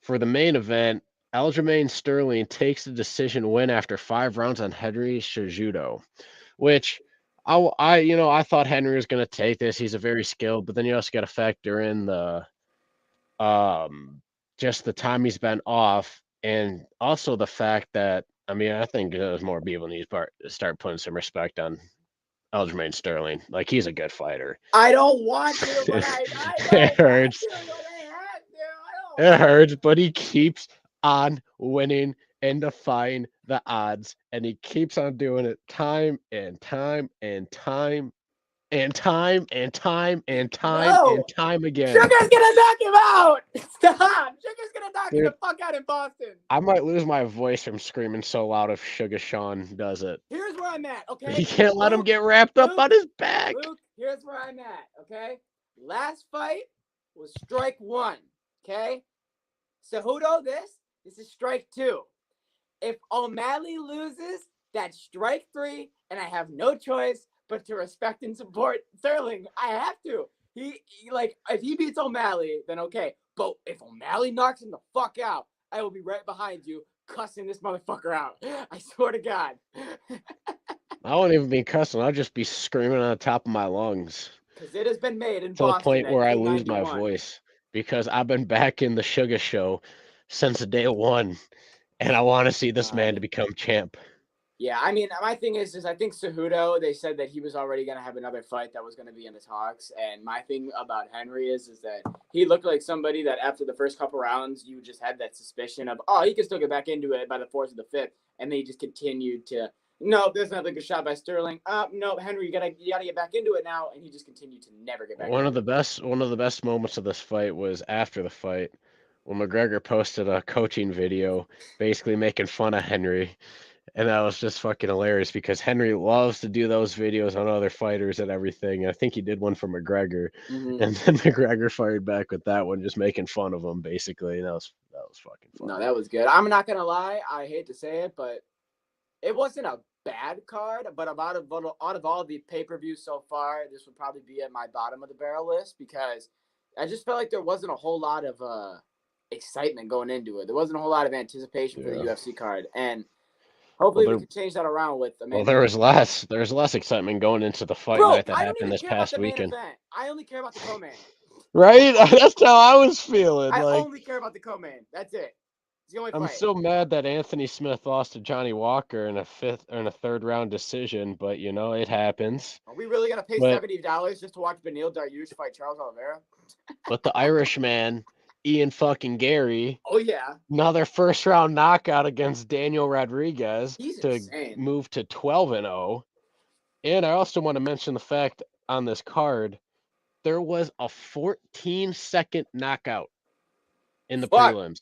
for the main event, Aljamain Sterling takes the decision win after 5 rounds on Henry Cejudo, which I thought Henry was going to take this. He's a very skilled, but then you also got to factor in the just the time he's been off, and also the fact that I think there's more people need to start putting some respect on Aljamain Sterling. Like, he's a good fighter. I don't want to, but It hurts. It hurts, but he keeps on winning and defying the odds, and he keeps on doing it time and time and time and time and time and time No! and time again. Sugar's gonna knock him out! Stop! Sugar's gonna knock him Dude. the fuck out in Boston. I might lose my voice from screaming so loud if Sugar Sean does it. Here's where I'm at, okay? You can't let him get wrapped up on his back. Luke, here's where I'm at, okay? Last fight was strike 1, okay? Cejudo, this is strike 2. If O'Malley loses, that's strike 3, and I have no choice but to respect and support Sterling. I have to. He if he beats O'Malley, then okay. But if O'Malley knocks him the fuck out, I will be right behind you, cussing this motherfucker out. I swear to God. I won't even be cussing. I'll just be screaming on the top of my lungs. Because it has been made in to the Boston point where I at lose my 291. voice because I've been back in the Sugar Show since day 1, and I want to see this man to become champ. Yeah, I mean, my thing is I think Cejudo, they said that he was already going to have another fight that was going to be in the talks. And my thing about Henry is that he looked like somebody that after the first couple rounds, you just had that suspicion of, oh, he can still get back into it by the 4th or the 5th. And then he just continued to, no, there's another good shot by Sterling. No, Henry, you gotta get back into it now. And he just continued to never get back One into of the best moments of this fight was after the fight when McGregor posted a coaching video basically making fun of Henry. And that was just fucking hilarious because Henry loves to do those videos on other fighters and everything. I think he did one for McGregor, Mm-hmm. and then McGregor fired back with that one, just making fun of him basically. And that was fucking fun. No, that was good. I'm not gonna lie. I hate to say it, but it wasn't a bad card. But out of all the pay-per-views so far, this would probably be at my bottom of the barrel list because I just felt like there wasn't a whole lot of excitement going into it. There wasn't a whole lot of anticipation for the UFC card, and hopefully we can change that around with the main. Well, there was less excitement going into the fight night that happened this past weekend. I only care about the co-main. Right? That's how I was feeling. I only care about the co-main. That's it. It's the only fight. I'm so mad that Anthony Smith lost to Johnny Walker in a 3rd round decision, but you know it happens. Are we really gonna pay $70 just to watch Beneil Dariush fight Charles Oliveira? But the Irishman, Ian fucking Gary. Oh yeah. Another 1st round knockout against Daniel Rodriguez insane. Move to 12-0. And I also want to mention the fact on this card, there was a 14-second knockout in the prelims.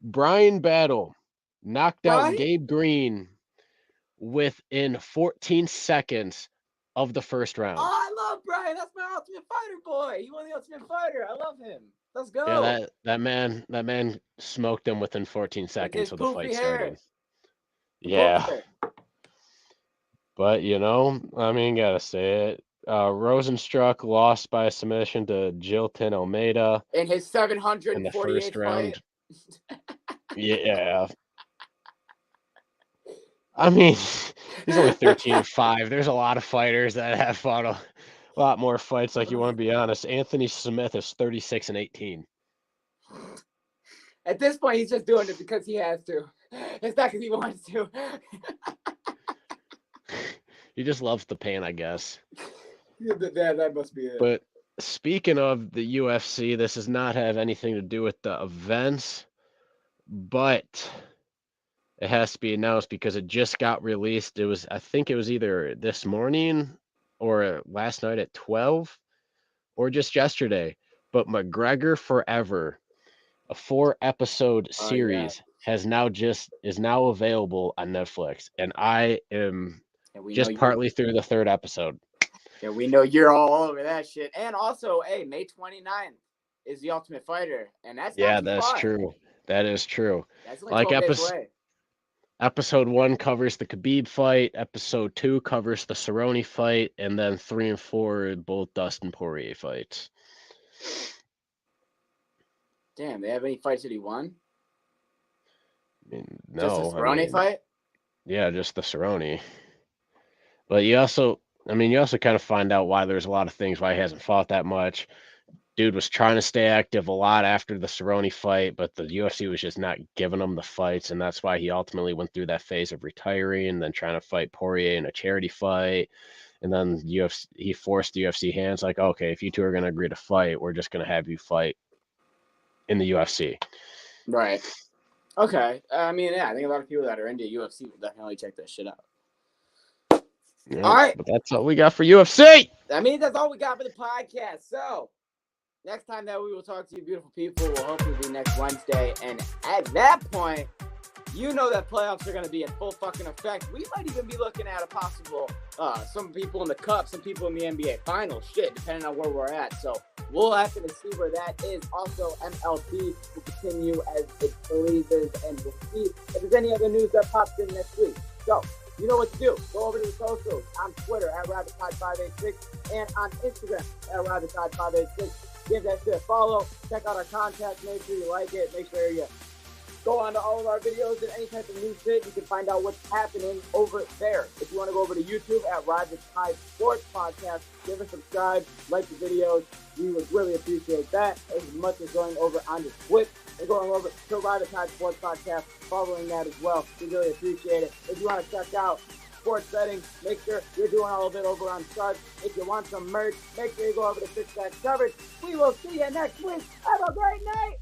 Brian Battle knocked out Gabe Green within 14 seconds of the 1st round. Oh, I love Brian. That's my Ultimate Fighter boy. He won the Ultimate Fighter. I love him. Let's go. Yeah, that man smoked him within 14 seconds of the fight starting. Yeah. But you know, I mean, gotta say it. Rosenstruck lost by submission to Jilton Almeida in his 748th in the 1st round. Yeah. I mean, he's only 13-5. There's a lot of fighters that have fought a lot more fights. Like, you want to be honest, Anthony Smith is 36-18. At this point, he's just doing it because he has to. It's not because he wants to. He just loves the pain, I guess. Yeah, that must be it. But speaking of the UFC, this does not have anything to do with the events, but it has to be announced because it just got released. I think it was either this morning or last night at 12 or just yesterday. But McGregor Forever, a 4-episode series, is now available on Netflix, and I am just partly through the 3rd episode. Yeah, we know you're all over that shit. And also, hey, May 29th is the Ultimate Fighter, and that's true. That is true. That's like episode 1 covers the Khabib fight. Episode 2 covers the Cerrone fight, and then 3 and 4 are both Dustin Poirier fights. Damn, they have any fights that he won? I mean, no. Just the Cerrone fight? Yeah, just the Cerrone. But you also kind of find out why there's a lot of things why he hasn't fought that much. Dude was trying to stay active a lot after the Cerrone fight, but the UFC was just not giving him the fights, and that's why he ultimately went through that phase of retiring and then trying to fight Poirier in a charity fight. And then he forced the UFC hands like, okay, if you two are going to agree to fight, we're just going to have you fight in the UFC. Right. Okay. I mean, yeah, I think a lot of people that are into UFC will definitely check that shit out. Yeah, All right. but that's all we got for UFC. I mean, that's all we got for the podcast. So, next time that we will talk to you beautiful people will hopefully be next Wednesday. And at that point, you know that playoffs are going to be in full fucking effect. We might even be looking at a possible, some people in the Cup, some people in the NBA Finals, shit, depending on where we're at. So we'll have to see where that is. Also, MLB will continue as it pleases, and we'll see if there's any other news that pops in next week. So, you know what to do. Go over to the socials on Twitter at RabbitTide586 and on Instagram at RabbitTide586. Give that shit a follow. Check out our content. Make sure you like it. Make sure you go on to all of our videos and any type of new shit. You can find out what's happening over there. If you want to go over to YouTube at Ride Tide Sports Podcast, give us a subscribe, like the videos. We would really appreciate that as much as going over on the Twitch and going over to Ride Tide Sports Podcast, following that as well. We really appreciate it. If you want to check out sports betting, make sure you're doing all of it over on Sharp. If you want some merch, make sure you go over to Six Pack Coverage. We will see you next week. Have a great night.